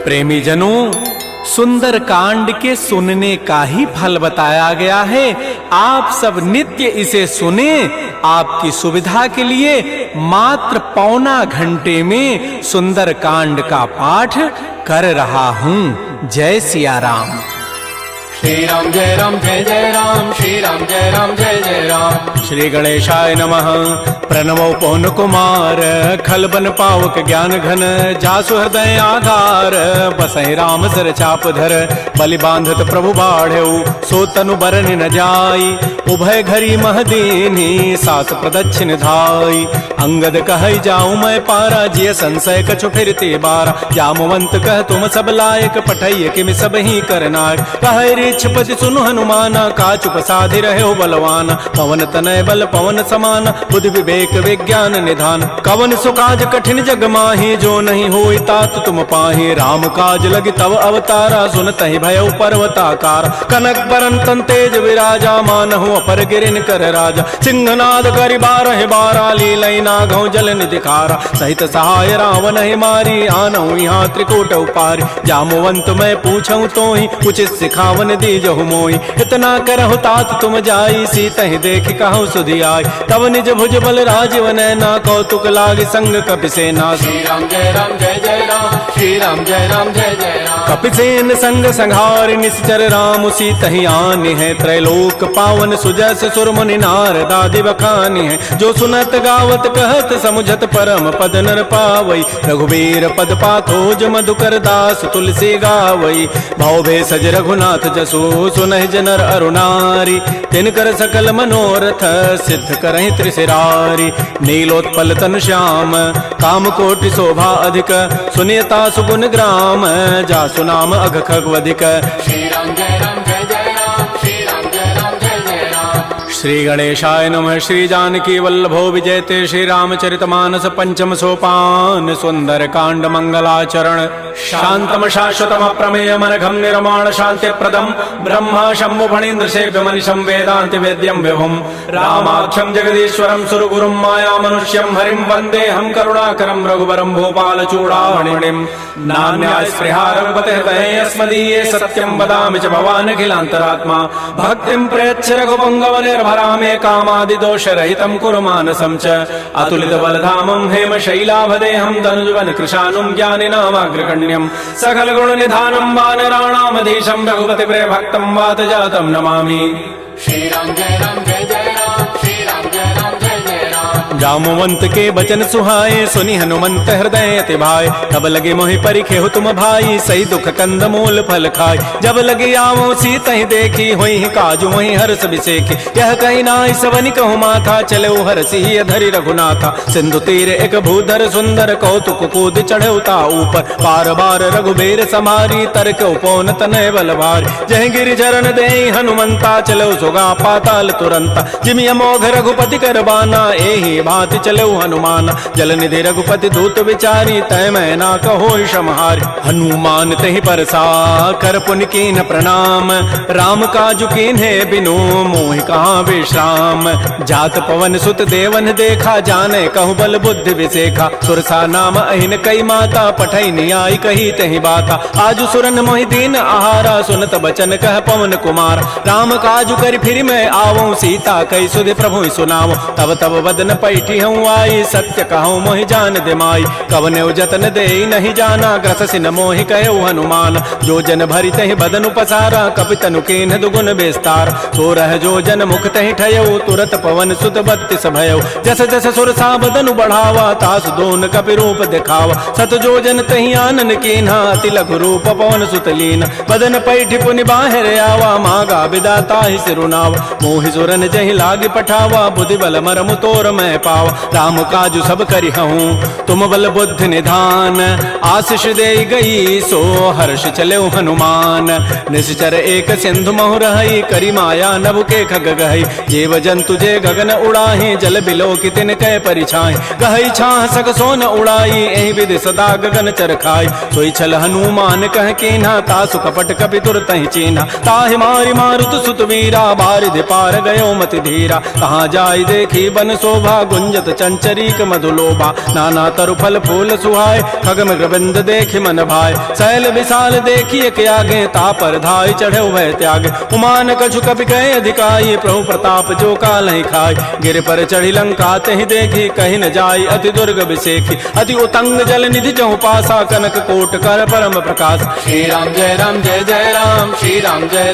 प्रेमी जनों, सुंदर कांड के सुनने का ही फल बताया गया है। आप सब नित्य इसे सुने। आपकी सुविधा के लिए मात्र पौना घंटे में सुंदर कांड का पाठ कर रहा हूँ। जय सिया राम। श्री राम जय राम, श्री राम जय राम जय जय राम। श्री गणेशाय नमः। प्रणवो पवन कुमार, खलबन पावक ज्ञान घन, जासु हृदय आधार, बसहि राम सर चाप धर, बलि बांधत प्रभु बाढ़ऊ, सो तनु बरन न जाई, उभय घरी महदीनी, सास प्रदक्षिण धाई, अंगद कहई जाऊं मैं पारा, जिय संशय कछु फिरते बारा, जामवंत कह तुम सब लायक, पठैय किम सब ही करनायक, कहे रिछपति सुनु हनुमाना, काचुप साधि रहे बलवान, पवन तनय बल पवन समान, बुद्धि विवेक विज्ञान निधान, कवन सुकाज कठिन जग माही, जो नहीं होई तात तुम पाही, राम काज लगी तव अवतारा, सुनतहि भयउ पर्वताकार, कनक बरन तन तेज विराजा, मानहु अपर गिरिन कर राजा, सिंहनाद करि बारह बारा, लीलई नागौ जल निधिकारा, सहित सहाय रावण ही मारी, आनहु यहाँ त्रिकूट उपारी, जामवंत मैं पूछऊं तो ही, उचित सिखावन दीजहु मोहि, इतना करहु तात तुम जाई, सीतहि देखि कहु सुधि आई, तब निज भुज बल राजीव नैना, कौतुक लागी संग कपिसेना, श्री राम जय जय राम, श्री राम जय जय राम। कपिसेन संग संहार निश्चर राम, सीतहि आनि है, त्रैलोक पावन सुजस सुर मुनि नारद आदि बखानि है, जो सुनत गावत कहत समुझत परम पद नर पावई, रघुबीर पद पाथोज मधुकर दास तुलसी गावई, भव भेषज रघुनाथ जसु सुनहि जनर अरुणारी, तिनकर सकल मनोरथ सिद्ध करहि त्रिशिरारी, नीलोत्पल तन श्याम काम कोटि शोभा अधिक, सुनियता सुगुण ग्राम, जासु नाम अघ खगवधिक, श्री राम जय राम जय जय राम, श्री राम जय जय राम। श्री गणेशाय नमः। श्री जानकी वल्लभो विजयते, श्री रामचरितमानस पंचम सोपान, सुंदर कांड मंगलाचरण, शांतम शाश्वतम प्रमेय मनघम निर्माण शांति प्रदम, ब्रह्मा शंभु फणीन्द्र सेव्य मनिषं वेदांति वेद्यम विभुम, रामाख्यम जगदीश्वरम सुरगुरुम माया मनुष्यम हरिम वंदे हम करुणाकरम रघुवरम भूपाल चूड़ामणिम, नान्यास्पृहा रघुपते हृदये अस्मदीये, सत्यम वदामि च भवान् अखिलान्तरात्मा, भक्तिं प्रयच्छ रघुपुंगव निर्भरामे, कामादि दोष रहितं कुरु मानसं च, अतुलित बलधामं हेम शैलाभदेहं, धनुजवन कृशानुं ज्ञानिनामाग्रगण्यं, सकल गुण निधानं वानराणामधीशं, रघुपति प्रिय भक्तं वात जातं नमामि। श्री राम जय राम जय जय राम, श्री राम जय जय राम। जामवंत के बचन सुहाए, सुनि हनुमंत हृदय अति भाए, तब लगे मोहि परिखेहु तुम भाई, सही दुख कंद मूल फल खाय, जब लगे आवो सीतहि देखी, होई काजु मोहि हर्ष बिसेखी, यह कहि नाई सवनि कहु माथा, चले हरषि धरि रघुनाथा, सिंधु तीर एक भूधर सुंदर, कौतुक कूद चढ़ऊ ता ऊपर, पार बार रघुबीर समारी, तर्क उपौन तनय बल भारी, जह गिरि चरण देहि हनुमंता, चलो सुगा पाताल तुरंता, जिमि अमोघ रघुपति करबाना, एहि भांति चलो हनुमान, जल निधि रघुपति दूत विचारी, तय मैं ना कहो क्षमहारी, हनुमान तहि परसा कर पुनि कीन्ह प्रणाम, राम काजु कीन्हे बिनु मोहि कहाँ विश्राम, जात पवन सुत देवन देखा, जाने कहु बल बुद्धि विसेखा, सुरसा नाम अहिन कई माता, पठई नियाई कही तहि बाता, आजु सुरन मोहि दीन आहारा, सुनत बचन कह पवन कुमार, राम काजु करि फिर मैं आवऊं, सीता कई सुधि प्रभु सुनाओ, तब तब वदन पैठी हूँ आई, सत्य कहूँ मोहि जान दिमाई, कवने जतन दे नहीं जाना, ग्रस सिन मोहि कहो हनुमान, जो जन भरि तहि बदन उपसारा, कपि तनु कीन्ह दुगुन विस्तार, सो रह जो जन मुख तहि ठयऊ, तुरत पवन सुत बत्तिस भयऊ, जस जस सुरसा बदनु बढ़ावा, तासु दोन कपि रूप दिखावा, सत जो जन तहि आनन कीन्हा, अति लघु रूप पवन सुत लीना, बदन पैठी पुनि बाहिर आवा, मागा विदाता ही सिरुनावा, मोहि सुरन जहि लागी पठावा, बुद्धि बल मरमु तोर मैं पावा, राम काजु सब करि हूँ तुम बल बुद्धि निधान, आशीष दे गई सो हर्ष चले हनुमान, निश्चर एक सिंधु महु रही, करी माया नभ के खग गहई, जीव जंतु जे गगन उड़ाही, जल बिलो की तिन कै परिछाई, गहई छाह सक सोन उड़ाई, एहि विधि सदा गगन चरखाई, सोई छल हनुमान कह कीन्हा, तासु कपट कपि तुरतहि चीन्हा, ताहि मारि मारुत सुत वीरा, बारिधि पार गयो मति धीरा, कहाँ जाय देखी बन शोभा गुंजत चंचरीक मधुलोभा नाना तरु फल फूल सुहाय खग मृगबिंद देखि मन भाय शैल विशाल देखिए के आगे तापर धाय चढ़े भय त्याग उमान कछु कपि कहे अधिकाई प्रभु प्रताप जो काल ही खाय गिर पर चढ़ी लंका तहि देखी कहीं न जाय अति दुर्ग विसेखी अति उतंग जल निधि जहु पासा कनक कोट कर परम प्रकाश श्री राम जय जय राम श्री राम जय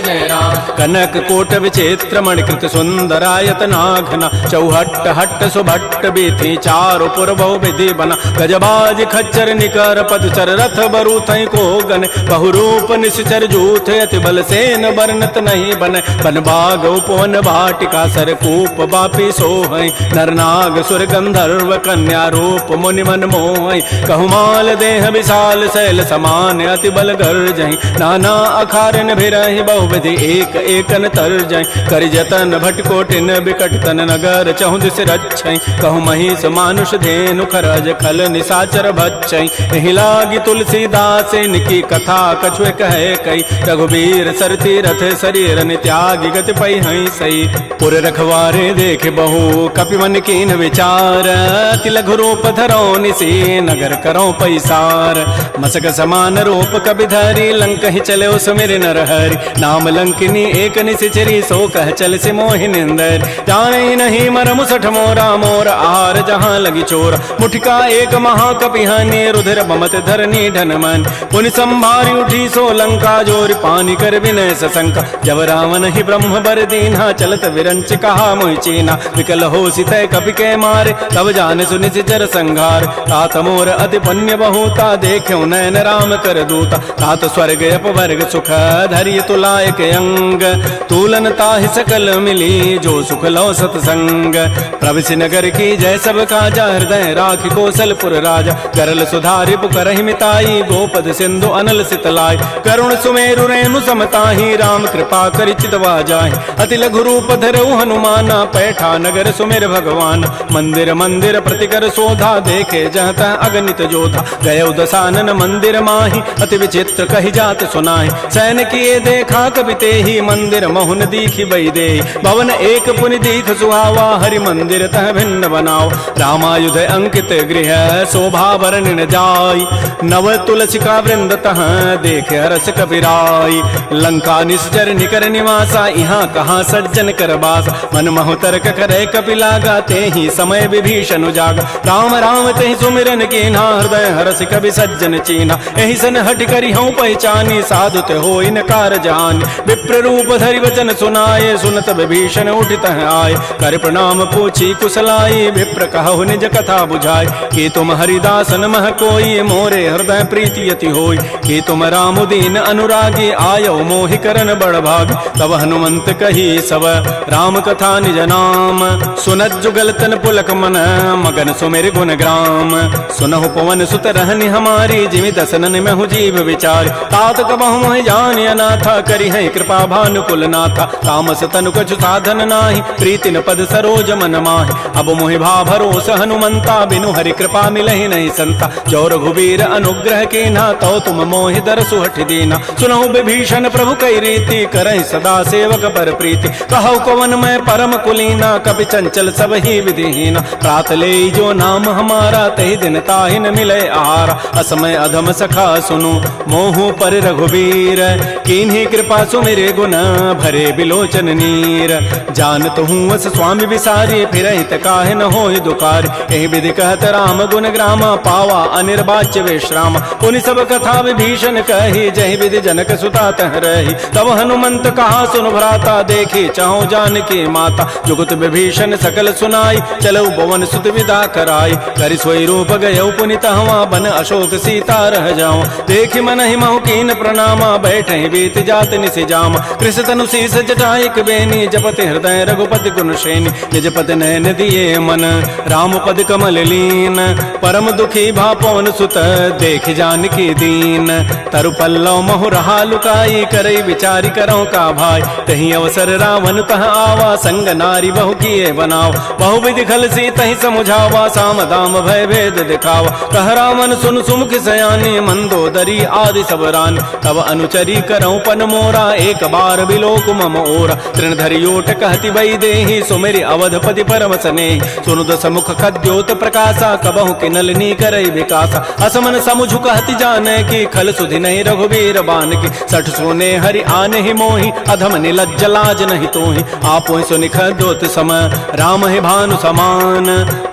जय राम कनक कोट विचित्र मणिकृत सुंदरायत नाघना चौहट्ट हट्ट सुभट्ट बीथी चारु पुर बहु विधि बना गजबाज खच्चर निकर पदचर रथ बरु थई को गन बहुरूप निश्चर जूथ अति बल सेन वर्णत नहीं बन बन बाग उपवन भाटिका सर कूप बापी सोहै नरनाग सुर गंधर्व कन्या रूप मुनि मन मोहै कहुमाल देह विशाल शैल समान अति बल गर्जहि नाना अखारन भिरहि बहुविधि एक एकन तरजहि करि जतन भटकोटिन बिकट तन नगर चहु दिस रक्षै कहु महिष मानुष धेनु खरज खल निशाचर भक्षै एहि लागी तुलसीदास इनकी कथा कछुए कहे कई रघुबीर सरती रथ शरीर त्यागी गति पै हई सई पुर रखवारे देख बहु कपि मन कीन विचार अति लघु रूप धरो निसी नगर करो पैसार मसक समान रूप कबि धरी लंक ही चले सुमिर नर हरि नाम लंकिनी एक निशिचरी सो कह चल से मोहि निंदर जाने नहीं मर मुसठ मोरा मोर आहार जहाँ लगी चोर मुठिका एक महाकपि हानि रुधिर बमत धरनी ढन मन पुनि संभारी उठी सो लंका जोर पानी कर विनय सशंका जब रावण ही ब्रह्म बर दीन्हा चलत विरंच कहा मोहि चीना विकल हो सितय कपि के मारे तब जान सुनि सिचर संघार तात मोर अति पुण्य बहुता देखो नयन राम कर दूता तात स्वर्ग अपवर्ग सुख धैर्य तुलायक अंग तूलन ताहि सकल मिली जो सुख लो सतसंग प्रविश नगर की जय सब काजा हृदय राखि कौशलपुर राजा करल सुधारि पुकरहि मिताई गोपद सिंधु अनल सितलाई करुण सुमेरु रेणु समताहि राम कृपा करि चितवा जाहि अति लघु रूप धरऊ हनुमाना पैठा नगर सुमेर भगवान मंदिर मंदिर प्रतिकर शोधा देखे जहता अगणित जोधा गय दसानन मंदिर माही अति विचित्र कही जात सुनाहि सैन किए देखा कवि तेहि मंदिर महुन दीखि बई दे भवन एक पुनि दीख सुहावा हरि मंदिर तह भिन्न बनाओ रामायुध अंकित गृह शोभा वर्णन जाय नव तुलसिका वृंद तह देख हरस कपिराई लंका निश्चर निकर निवासा यहाँ कहाँ सज्जन कर बास मन महु तर्क करे कपि लागा ते ही समय विभीषण उजागा राम राम ते सुमिरन कीन्हा हृदय हरस कवि सज्जन चीन्हा एहि सन हट करि हूँ पहचानी साधु ते हो इनकार जान विप्र रूप धरि वचन सुनाए सुनत विभीषण उठित आए कर प्रणाम पूछी कुशलाई विप्र कहु निज कथा बुझाए कि तुम हरिदासन मह कोई मोरे हृदय प्रीति यति होई कि तुम राम दीन अनुरागी आयो मोहि करन बड़ भाग तब हनुमंत कही सब राम कथा निज नाम सुनत जुगल तन पुलक मन मगन सुमेर गुण ग्राम सुनहु पवन सुत रहनि हमारी जिमि दसनन में हूँ जीव विचार तात कबहु मोहि जान अनाथा करि है कृपा भानुकुल नाथा तामस तनु कछु साधन नाही प्रीति न पद सरोज मन माहि अब मोहि भा भरोस हनुमंता बिनु हरि कृपा मिलहि नहीं संता जो रघुबीर अनुग्रह कीन्हा तो तुम मोहि दरसु हठि दीना सुनहु विभीषण प्रभु कई रीति करहि सदा सेवक पर प्रीति कहु कवन मैं परम कुलीना कपि चंचल सब ही विधिहीना प्रात ले जो नाम हमारा तहि दिन ताहि न मिले आहार असमय अधम सखा सुनु मोहु पर रघुबीर कीन्ही कृपा सुमिरे गुण भरे बिलोचन नीर जानत हूँ वस स्वामी विसारी फिर हित काहे न हो दुकार एहि विधि कहत राम गुण ग्रामा पावा अनिर्वाच्य विश्राम पुनि सब कथा विभीषण कही जहि विधि जनक सुता तह रही तब हनुमंत कहा सुन भ्राता देखी चाहो जानकी माता जुगत विभीषण सकल सुनाई चलो भवन सुत विदा कराई करि सोई रूप गयो पुनि तहवा बन अशोक सीता रह जाओ देखि मन ही महु कीन प्रणामा बैठे बीत जात निसि जाम कृष तनु शीस जटाइक बेनी जपति हृदय रघुपति गुण श्रेणी निजपति नयन दिए मन राम पद कमल लीन परम दुखी भा पवन सुत देख जानकी दीन तरु पल्लव महु रहा लुकाई करई विचारी करो का भाई तही अवसर रावण तह आवा संग नारी बहु किए बनाओ बहु विधि खल सी तही समुझावा साम दाम भय भेद दिखावा कह रावण सुन सुमुख सयानी मंदोदरी आदि सब रान तब अनुचरी करऊं पन मोरा एक बार बिलोक मम ओरा तृणधरि ओट कहति बई देहि सुमेरि अवधपति पर वसने सुनु दस मुख खद्योत प्रकाशा कबहु के नलनी करई विकासा असमन समुझु कहति जाने की खल सुधि नहीं रघुवीर बान की सठ सोने हरि आने ही मोहि अधम निलज्ज लाज नहीं तोहि आपो सुनि खद्योत सम राम है भानु समान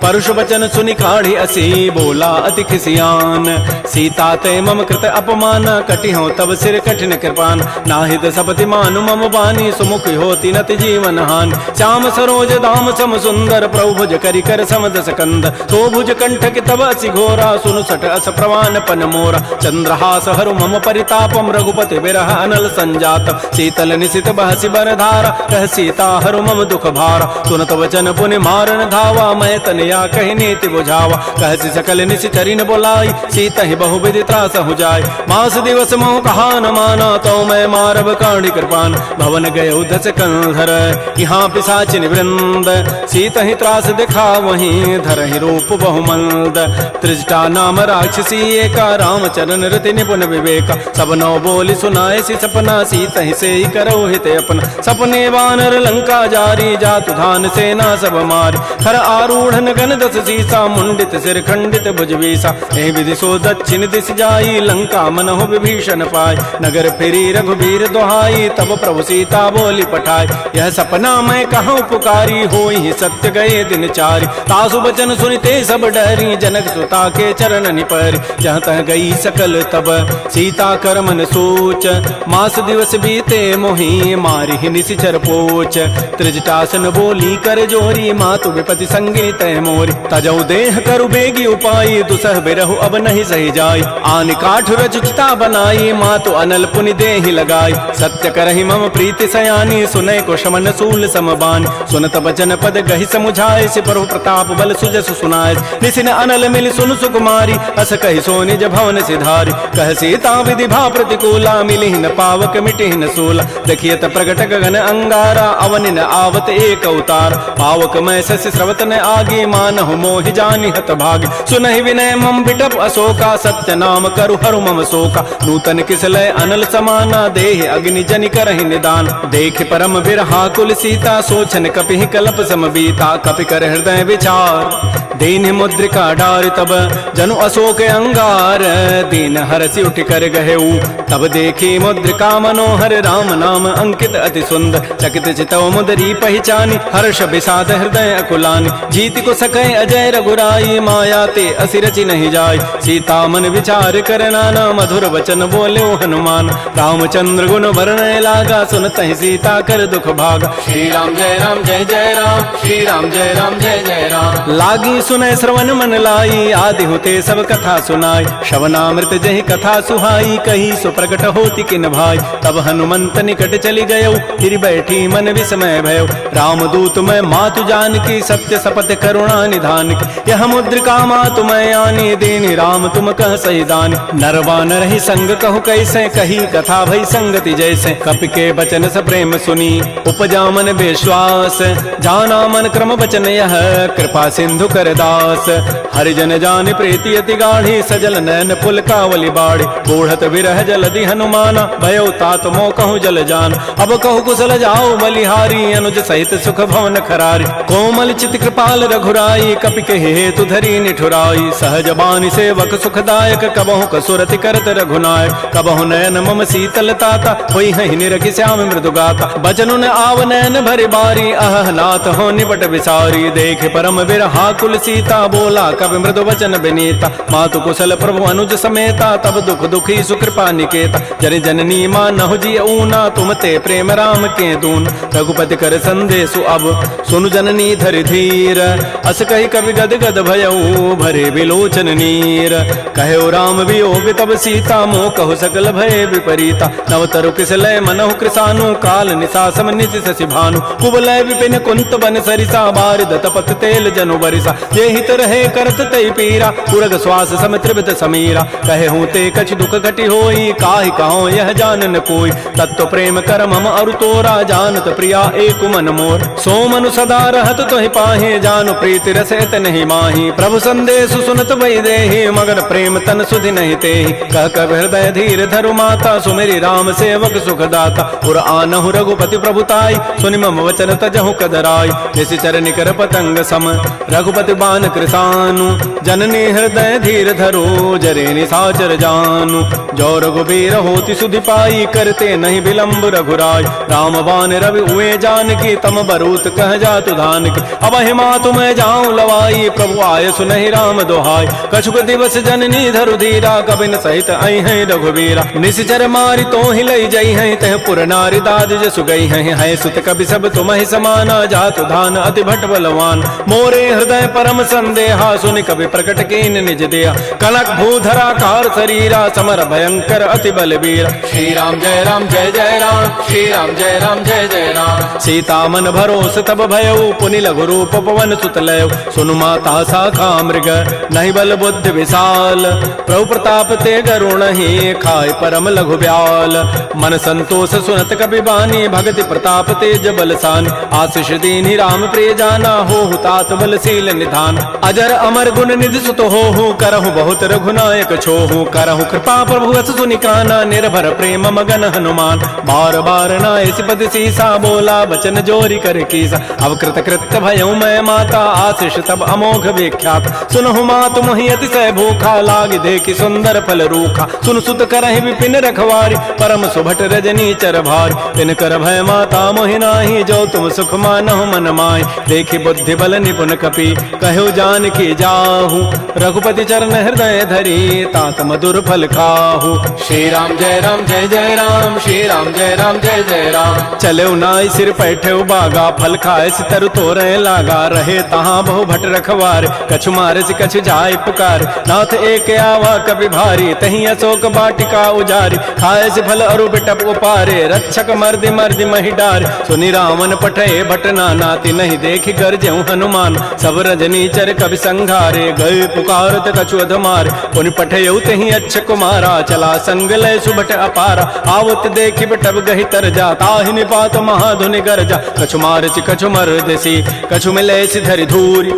परुष वचन सुनि काढ़ी असी बोला अति खिसियान सीता ते मम कृत अपमान कटि हो तब सिर कठिन कृपान नाहित सपति मानु मम बानी सुमुख होती नत जीवन हान श्याम सरोज दाम सम सुंदर प्रभु भुज करि कर समदस कंद तो भुज कंठ के तब असि घोरा सुनु सठ अस प्रवान पन मोरा चंद्रहास हरु मम परितापम रघुपति बिरह अनल संजात शीतल निशित बहसि बर धारा कह सीता हरु मम दुख भारा सुनत वचन पुनि मारन धावा मैं तनया कहि नीति बुझावा कहसि सकल निशि चरिन बोलाई सीता ही बहु विधि त्रास हो जाय मास दिवस मोह कहा न माना तो मैं मारब काढ़ी कृपान भवन गए उधस कंधर यहाँ पिशाचिन वृंद सीता ही त्रास दिखा वहीं धर ही रूप बहुमंद त्रिजटा नाम राक्षसी एका रामचरण रति निपुण विवेका सब नौ बोली सुनाए सी सपना सीता ही से ही करो हित अपना सपने वानर लंका जारी जातु धान सेना सब मारी खर आरूढ़ गण दस सीसा मुंडित सिर खंडित भुजवीसा ए विधि सो दक्षिण दिश जाई लंका मनहु विभीषण पाय नगर फिरी रघुबीर दोहाई तब प्रभु सीता बोली पठाई यह सपना मैं कहूँ पुकारी होई सत्य गए दिन चारी तासु बचन सुनते सब डरी जनक सुता के चरण निपरी जहाँ तह गई सकल तब सीता कर मन सोच मास दिवस बीते मोहि मारी निशिचर पोच त्रिजटासन बोली कर जोरी मातु विपति संगे तय मोरी तजौ देह करु बेगी उपाई दुसह बिरहु अब नहीं सही जाय आन काठ रचिता बनाई मातु अनल पुनि देहि लगाई सत्य करहि मम प्रीति सयानी सुनै को शमन सूल समबान सुनत बचन पद गहि समुझाए से प्रभु प्रताप बल सुजस सुनाए निसिन अनल मिल सुन सुकुमारी अस कहि सो निज भवन सिधारी कह सीता विधि भा प्रतिकूला मिली न पावक मिटि न सूला देखियत प्रगट गगन अंगारा अवनि न आवत एक अवतार पावक मैं शशि स्रवत न आगे मानहु मोहि जानि हत भागी सुनहि विनय मम बिटप अशोका सत्य नाम करु हरु मम शोका नूतन किसलय अनल समाना देह अग्नि जनि करहि निदान देख परम बिरहा कुल सीता सोचन कपि कलप समबीता कपि कर हृदय विचार दीन मुद्रिका डार तब जनु अशोक अंगार दीन हरसि उठ कर गहेऊ तब देखी मुद्रिका मनोहर राम नाम अंकित अति सुंदर चकित चितव मुदरी पहचानी हर्ष विषाद हृदय अकुलानी जीत को सकै अजय रघुराई माया ते असिरचि नहीं जाय सीता मन विचार कर नाना मधुर वचन बोले हनुमान रामचंद्र गुण वर्णय लागा सुनत ही सीता कर दुख भागा श्री राम जय जय राम श्री राम जय जय राम लागी सुनय श्रवण मन लाई आदि होते सब कथा सुनाई श्रवणामृत जहि कथा सुहाई कही सो प्रकट होती किन भाई तब हनुमंत निकट चली गयो फिर बैठी मन विस्मय भयो रामदूत मैं मातु जान की सत्य शपथ करुणा निधान की यह मुद्रिका मातु मैं आनी दीनी राम तुम कह सही दानी नरवान रही संग कहु कैसे कही कथा भई संगति जैसे कपि के बचन स प्रेम सुनी उपजा मन विश्वास जाना मन क्रम वचन यह कृपा सिंधु कर दास हरिजन जान प्रीति अति गाढ़ी सजल नैन पुल कावली बाड़ी बूढ़त विरह जलधि हनुमाना भयो तात मो कहूँ जल जान अब कहु कुशल जाओ बलिहारी अनुज सहित सुख भवन खरारी कोमल चित कृपाल रघुराई कपि के हेतु धरी निठुराई सहज बानी सेवक सुखदायक कबहु कसुरति करत रघुनायक कबहु नयन मम शीतल ताता होई हहि निरखि श्याम मृदु गाता बचनु न आव नयन भरि बारी अह नाथ हो निपट विसारी देख परम बिरहा कुल सीता बोला कवि मृदु वचन विनीता मातु कुशल प्रभु अनुज समेता तब दुख दुखी सुकृपा निकेता जन जननी मानहु जी ऊना तुम ते प्रेम राम के दून रघुपति कर संदेशु अब सुनु जननी धरि धीर अस कही कवि गद गद भयऊ भरे विलोचन नीर कहो राम वियोग तब सीता मोह कहु सकल भय विपरीता नवतरु किसलय मनहु कृसानु काल निशासम निशि शशि भानु कुबलय विपिन कुंत बन सरिसा बारिद तपत तेल जनु बरिसा ये हित रहे करत तई पीरा पुरग श्वास सम त्रिविध समीरा कहे हूँ ते कछ दुख घटी होई काहि कहो यह जान न कोई तत्व प्रेम कर मम अरु तोरा जानत प्रिया एक मन मोर सो मनु सदा रहत तोहि पाहे जानु प्रीति रसत नहीं माही प्रभु संदेश सुनत वही देहि मगर प्रेम तन सुधि नहीं तेहि कह कब हृदय धीर धरु माता सुमेरी राम सेवक सुखदाता पुर आनहु रघुपति प्रभुताई सुनि मम वचन तजहु कदराई जिस निश्चर निकर पतंग सम रघुपति बान कृसानु जननी हृदय धीर धरो जरे निशाचर जानु जो रघुबीर होति सुधि पाई करते नहीं विलंब रघुराय राम बान रवि उए जान की तम बरूत कह जातु धान की अब हिमा तुम्हें जाऊं लवाई प्रभु आय सुनहि राम दोहाय कछुक दिवस जननी धरु धीरा कबिन सहित आई है रघुबीरा निश्चर मारी तो ही लई जई है तह पुर नारी दाद जसु गई है सुत कवि सब तुम ही समाना जातु धान अति भट बलवान मोरे हृदय परम संदेहा सुनि कवि प्रकट कीन निज दिया कनक भूधरा कार शरीरा समर भयंकर अति बलबीरा श्री राम जय राम जय जय राम श्री राम जय राम जय जय राम सीता मन भरोस तब भयउ पुनि लघु रूप पवन सुत लय सुनु माता शाखा मृग नहीं बल बुद्धि विशाल प्रभु प्रताप ते गरुण ही खाय परम लघु ब्याल मन संतोष सुनत कबि बानी भगति प्रताप तेज बलसान आशीष दीनि राम प्रिय जाना हो तात बलशील निधान अजर अमर गुण निधि सुत हो करहु बहुत रघुनायक छोहु करहु कृपा प्रभु अस सुनि काना निर्भर प्रेम मगन हनुमान बार बार नाय सिपति सीसा बोला बचन जोरी कर कीसा अब कृत कृत्य भयउ मैं माता आशीष तब अमोघ विख्यात सुनहु मातु मोहि अतिशय भूखा लाग देखि सुंदर फल रूखा सुन सुत करहि विपिन रखवारी परम सुभट रजनी चर भारी तिन कर भय माता मोहि नाही जो तुम सुख मानहु मन माय देखि बुद्धि बल निपुण कपि कहु जान की जाहु रघुपति चरण हृदय धरी तात मधुर फल खाहु श्री राम जय राम जय जय राम श्री राम जय राम जय जय राम चले नाई सिर पैठे बागा फल खाए तरु तोरे लागा रहे तहाँ बहु भट रखवार कछु मारे से कछु जाय पुकार नाथ एक आवा कभी भारी तही अशोक बाटिका उजारी खाए से फल अरु बिटप उपारे रक्षक मर्दि मर्दि मही डार सुनि रावण पठे भट नाती नहीं देखि गरजेउ हनुमान सब रजनी चर कवि संघारे गए पुकारत कछु अधमार उन पठयउ तही अच्छ कुमारा चला संग लय सुभट अपारा आवत देखि बटब गहि तर जा ताहि निपात महाधुनि गरजा कछु मारसि कछु मर्दसी कछु मिले सि धरि धूरी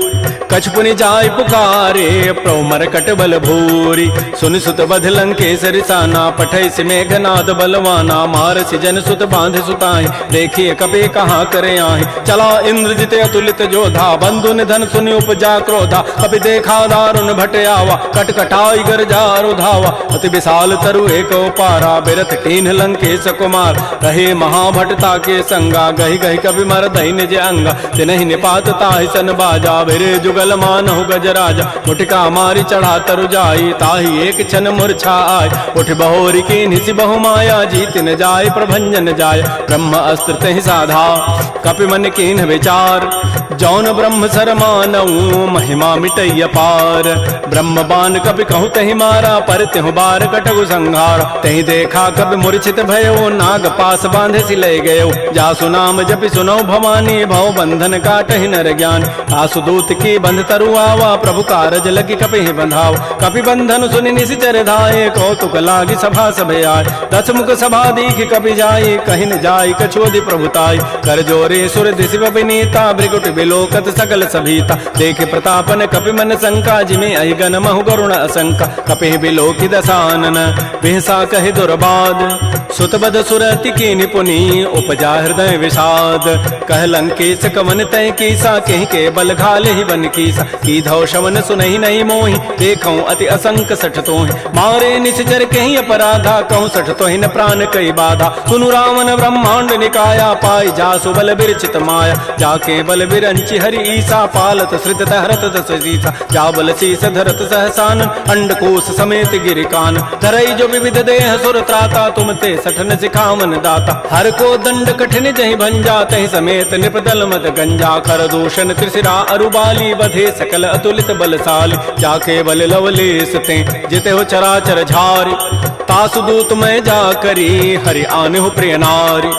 कछु पुनि जाय पुकारे प्रभु मरकट बल भूरी सुनि सुत बध लंकेसरि साना पठै सि मेघनाद बलवाना मारसि जन सुत बांध सुताई देखिए कपि कहाँ करे आहि चला इंद्रजित अतुलित जोधा बंधु निधन सुनि उपजा क्रोधा कपि देखा दारुण भट आवा कटकटाई गरजा रुधावा अति विशाल तरु एक पारा बिरथ कीन्ह लंकेश कुमार रहे महाभटता के संगा गहि गहि कवि मर दहि निज अंगा तिनहि निपात ताहि सन बाजा बिरे जुगल मानहु गजराजा मुटिका मारी चढ़ा तरु जाई ताहि एक क्षण मूर्छा आय उठ बहोरी की निसि बहु माया जीत न जाय प्रभंजन जाय ब्रह्म अस्त्र तहि साधा कपि मन कीन्ह विचार जौन ब्रह्म सर मानऊ महिमा मिटय पार ब्रह्म बान कपि कहु तहि मारा पर तिहु बार कटगु संहार तहि देखा कपि मूर्छित भयो नाग पास बांधे सि लय गयो जासु नाम जपि सुनौ भवानी भव बंधन काटहि नर ज्ञान आसु दूत की बंध तरु आवा प्रभु कारज लगी कपि बंधाव कपि बंधन सुनि निशिचर धाये कौतुक लागी सभा सभे आय दस मुख सभा दीख कपि जाई कहि न जाई कछोदि प्रभुताई कर जोरे सुर दिशि विनीता भृगुट बिलोकत सकल सभीता देखे प्रतापन कपि मन शंका जिमे अहिगन महु गरुण असंका कपि बिलोकि दसानन बिहसा कहि दुर्बाद सुतबद सुरति की निपुनी उपजा हृदय विषाद कह लंकेश कवन तय कीसा कहि के बल घाले ही बन कीसा की धौ शवन सुनहि नहीं मोहि देखऊं अति असंक सठ तोहि मारे निश्चर कहि अपराधा कहूँ सठ तोहि न प्राण कई बाधा सुनु रावण ब्रह्मांड निकाया पाई जासु बल बिरचित माया जाके बल बिरंचि हरि ईसा पालत श्रित तहरत दस सीसा जा बल शीस धरत सहसान अंडकोश समेत गिरिकान धरई जो विविध देह सुर त्राता तुम ते सठन सिखावन दाता हर को दंड कठिन जहि भंजा तहि समेत निपदल मत गंजा खर दूषण त्रिशिरा अरुबाली बधे सकल अतुलित बलशाली जाके बल लवलेस ते जिते हो चराचर झारी तासु दूत मैं जा करी हरि आने हो प्रिय नारी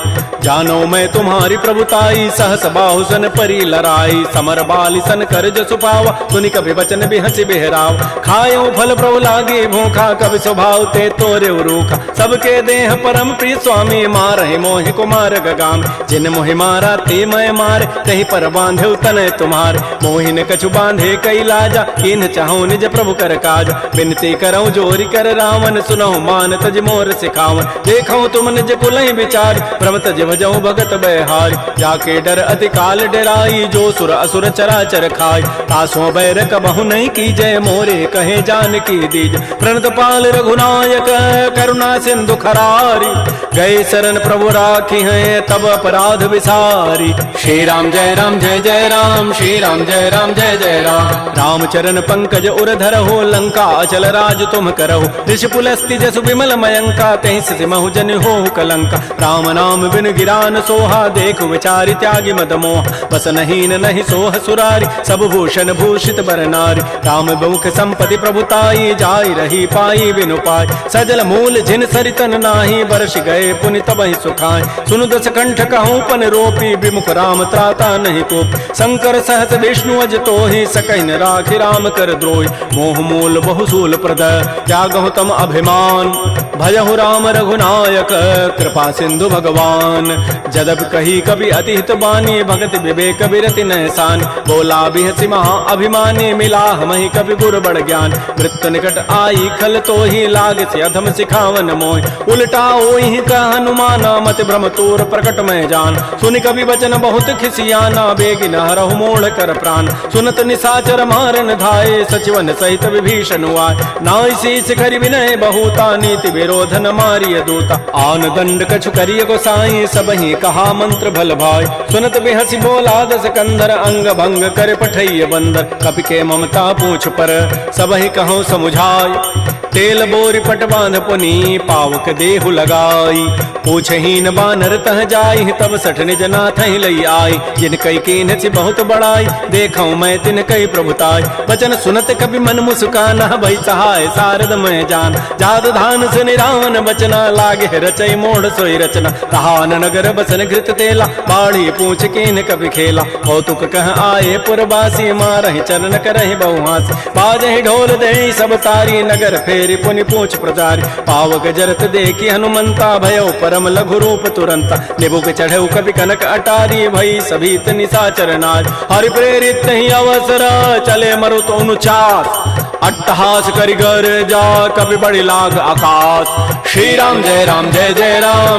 जानो मैं तुम्हारी प्रभुताई सहस बाहु सन परी लराई समर बाली सन कर जसु पावा सुनि कभी वचन बिहसी बिहराव खायो फल प्रभु लागे भूखा कभी स्वभाव ते तोरे रूखा सबके देह परम प्रिय स्वामी मारहि मोहि कुमार गगाम जिन मोहि मारा ते मैं मारे तहि पर बांधे तनय तुम्हारे मोहि न कछु बांधे कई लाजा किन चाहूं निज प्रभु कर काज बिनती करऊं जोरी कर रावण सुनहु अभिमान तज मोर सिखावन। देखो तुम निज कुलहि विचार प्रभ तज भजऊ भगत बहार। जाके डर अति काल डराई जो सुर असुर चराचर खाय। तासो बैर कबहु नहीं की जय मोरे कहे जान की दीज। प्रणत पाल रघुनायक करुणा सिंधु खरारी। गए शरण प्रभु राखी हैं तब अपराध विसारी। श्री राम जय राम श्री राम जय जय राम। रामचरण पंकज उर धरहो लंका अचल राज तुम करहो। ऋषि पुलस्ति जसु विमल मयंका तहि सिमहु जन हो कलंका। राम नाम बिन गिरान सोहा देखु विचारि त्यागी मद मोह। बस नहीं नहीं सोह सुरारी सब भूषण भूषित बर नारी। राम बहुख संपत्ति प्रभुताई जाय रही पाई बिनु पाय। सजल मूल जिन सरितन नाही बरस गए पुनि तबहि सुखाय। सुनु दस कंठ कहूँ पन रोपी विमुख राम त्राता नहीं कोप। शंकर सहस विष्णु अज तोहि सकहि न राखि राम कर द्रोहि। मोह मूल बहुसूल प्रद त्यागहु तम अभिमान। भजहु राम रघुनायक कृपा सिंधु भगवान। जदब कही कवि अति हित बानी भगत विवेक बिरति नहसान। बोला बिहसि महा अभिमानी मिला हमहि कवि गुर बड़ ज्ञान। मृत्यु निकट आई खल तो ही लाग से अधम सिखावन मोहि। उल्टा ओहि का हनुमाना मत भ्रम तोर प्रकट में जान। सुनि कवि वचन बहुत खिसियाना बेगिन हरहु मोड़ कर प्राण। सुनत निशाचर मारन धाये सचिवन सहित विभीषण आए। नाई शीस करि विनय बहुता नीति विरोधन मारिय दूता। आन दंड कछु करिय गोसाई सबहि कहा मंत्र भल भाई। सुनत बिहसि बोला दस कंधर अंग भंग कर पठैय बंदर। कपि के ममता पूछ पर सबहि कहूँ समुझाय। तेल बोरी पट बांध पुनि पावक देहु लगाई। पूछहीन बानर तह जाई तब सठ निज नाथ लई आई। जिन कई कीन सी बहुत बड़ाई देखऊं मैं तिन कई प्रभुताई। वचन सुनत कभी मन मुस्काना भई सहाय सारद में जान। जात धान सुनि रावण बचना लागे रचई मोड़ सोई रचना। कहान नगर बसन घृत तेला बाढ़ी पूछ कीन कभी खेला। कौतुक कह आए पुरबासी मारहि चरण करहि बहुहास। बाजहि ढोल दे सब तारी नगर फेरि पुनि पूछ प्रचारी। पावक जरत देखी हनुमंता भयो परम लघु रूप तुरंता। निबुक चढ़ऊ कवि कनक अटारी भई सभीत निशाचर नाज। हरि प्रेरित ही अवसर चले मरुत अनुचास। अट्टहास करिगर जा कवि बड़ी लाग आकाश। श्री राम जय राम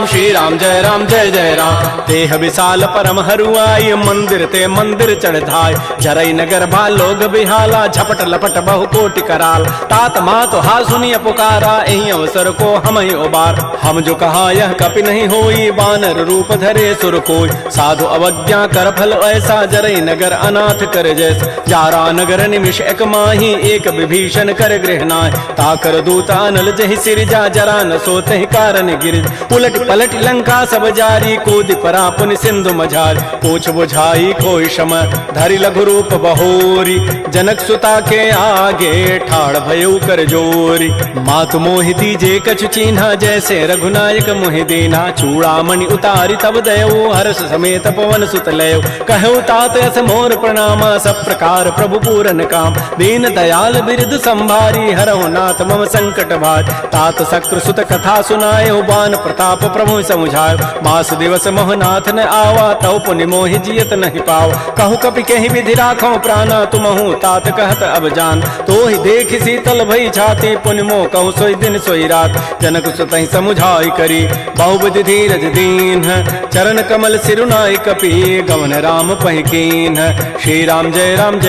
श्री राम जय जय राम। देह विशाल परम हरुआई मंदिर ते मंदिर चढ़ाई। जरई नगर बालोग बिहाला झपट लपट बहु कोटि कराल। तात मात हा सुनिय पुकारा एहि अवसर को हम ही उबार। हम जो कहा यह कपि नहीं होई बानर रूप धरे सुर कोई। साधु अवज्ञा कर फल ऐसा जरई नगर अनाथ कर जैसा। जारा नगर निमिष एक माही एक विभीषण कर गृह नाय। ताकर दूत अनल जहि सिरजा जरा न सोते कारण गिर। उलट पलट लंका सब जारी कूद परा पुनि सिंधु मझार। पूछ बुझाई कोई शम धरि लघु रूप बहोरी। जनक सुता के आगे ठाड़ भयउ कर जोरी। मातु मोहि दीजे कछु चीन्हा जैसे रघुनायक मोहि दीना। चूड़ामणि उतारी तब दयऊ हर्ष समेत पवन सुत लयऊ। कहऊ तात अस मोर प्रणामा सब प्रकार प्रभु पूरन काम। दीन दयाल बिरद संभारी हरहु नाथ मम संकट भार। तात शक्र सुत कथा सुनाए बान प्रताप प्रभु समुझाय। मास दिवस मोहनाथ न आवा तव पुनि मोहि जियत नहीं पाव। कहूँ कपि कहि विधि राखो प्राणा तुमहु तात कहत अब जान। तो ही देख शीतल भई छाती पुनि मोह कहूँ सोई दिन सोई रात। जनक सुत ही समुझाई करी बहुविधि धीरज दीन। चरण कमल सिरुनाई कपि गवन राम पहिकीन। श्री राम जय राम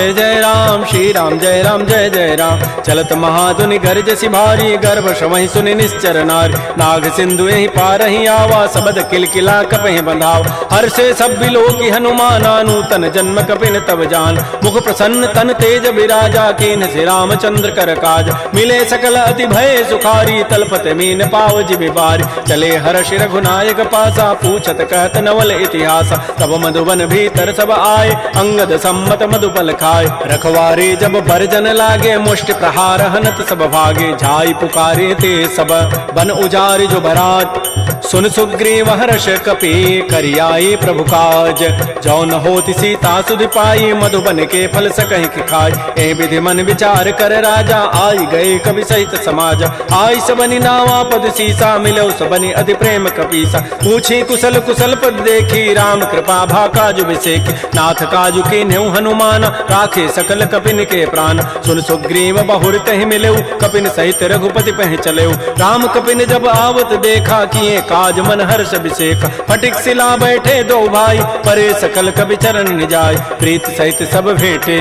श्री राम जय जय राम। चलत महाधुनि गर्जसि भारी गर्भ श्रवहि सुनि निश्चर नारी। नाग सिंधु ही पार ही आवा सबद किलकिला कपहि बंधाव। हर्षे सब बिलोकी हनुमाना नूतन जन्म कपिन तब जान। मुख प्रसन्न तन तेज विराजा कीन से रामचंद्र कर काज। मिले सकल अति भय सुखारी तलपत मीन पाव जिबि बारी। चले हर्ष रघुनायक पासा पूछत कहत नवल इतिहास। तब मधुबन भीतर सब आए अंगद सम्मत मधुपल खाए। रखवारे जब बरजन लागे मुष्टि प्रहार हनत सब भागे। झाई पुकारे ते सब बन उजारि जो बरात। सुन सुग्रीव हर्ष कपि करियाई प्रभु काज। जौन होति सीता सुधि पाई मधुबन के फल सकहि कि खाय। ए विधि मन विचार कर राजा आई गए कवि सहित समाज। आई सबनि नावा पद सीसा मिलो सबनि अति प्रेम कपीसा। पूछी कुशल कुशल पद देखी राम कृपा भा काजु विसेखी। नाथ काजु कीन्हु हनुमान राखे सकल कपिन के प्राण। सुन सुग्रीव सुग्रीव बहुर तहि मिलेऊ, कपिन सहित रघुपति पह चलेऊ। राम कपिन जब आवत देखा, किए काज मन हर्ष अभिषेक। फटिक शिला बैठे दो भाई, परे सकल कवि चरण निजाय। प्रीत सहित सब भेंटे,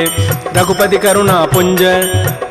रघुपति करुणा पुंज।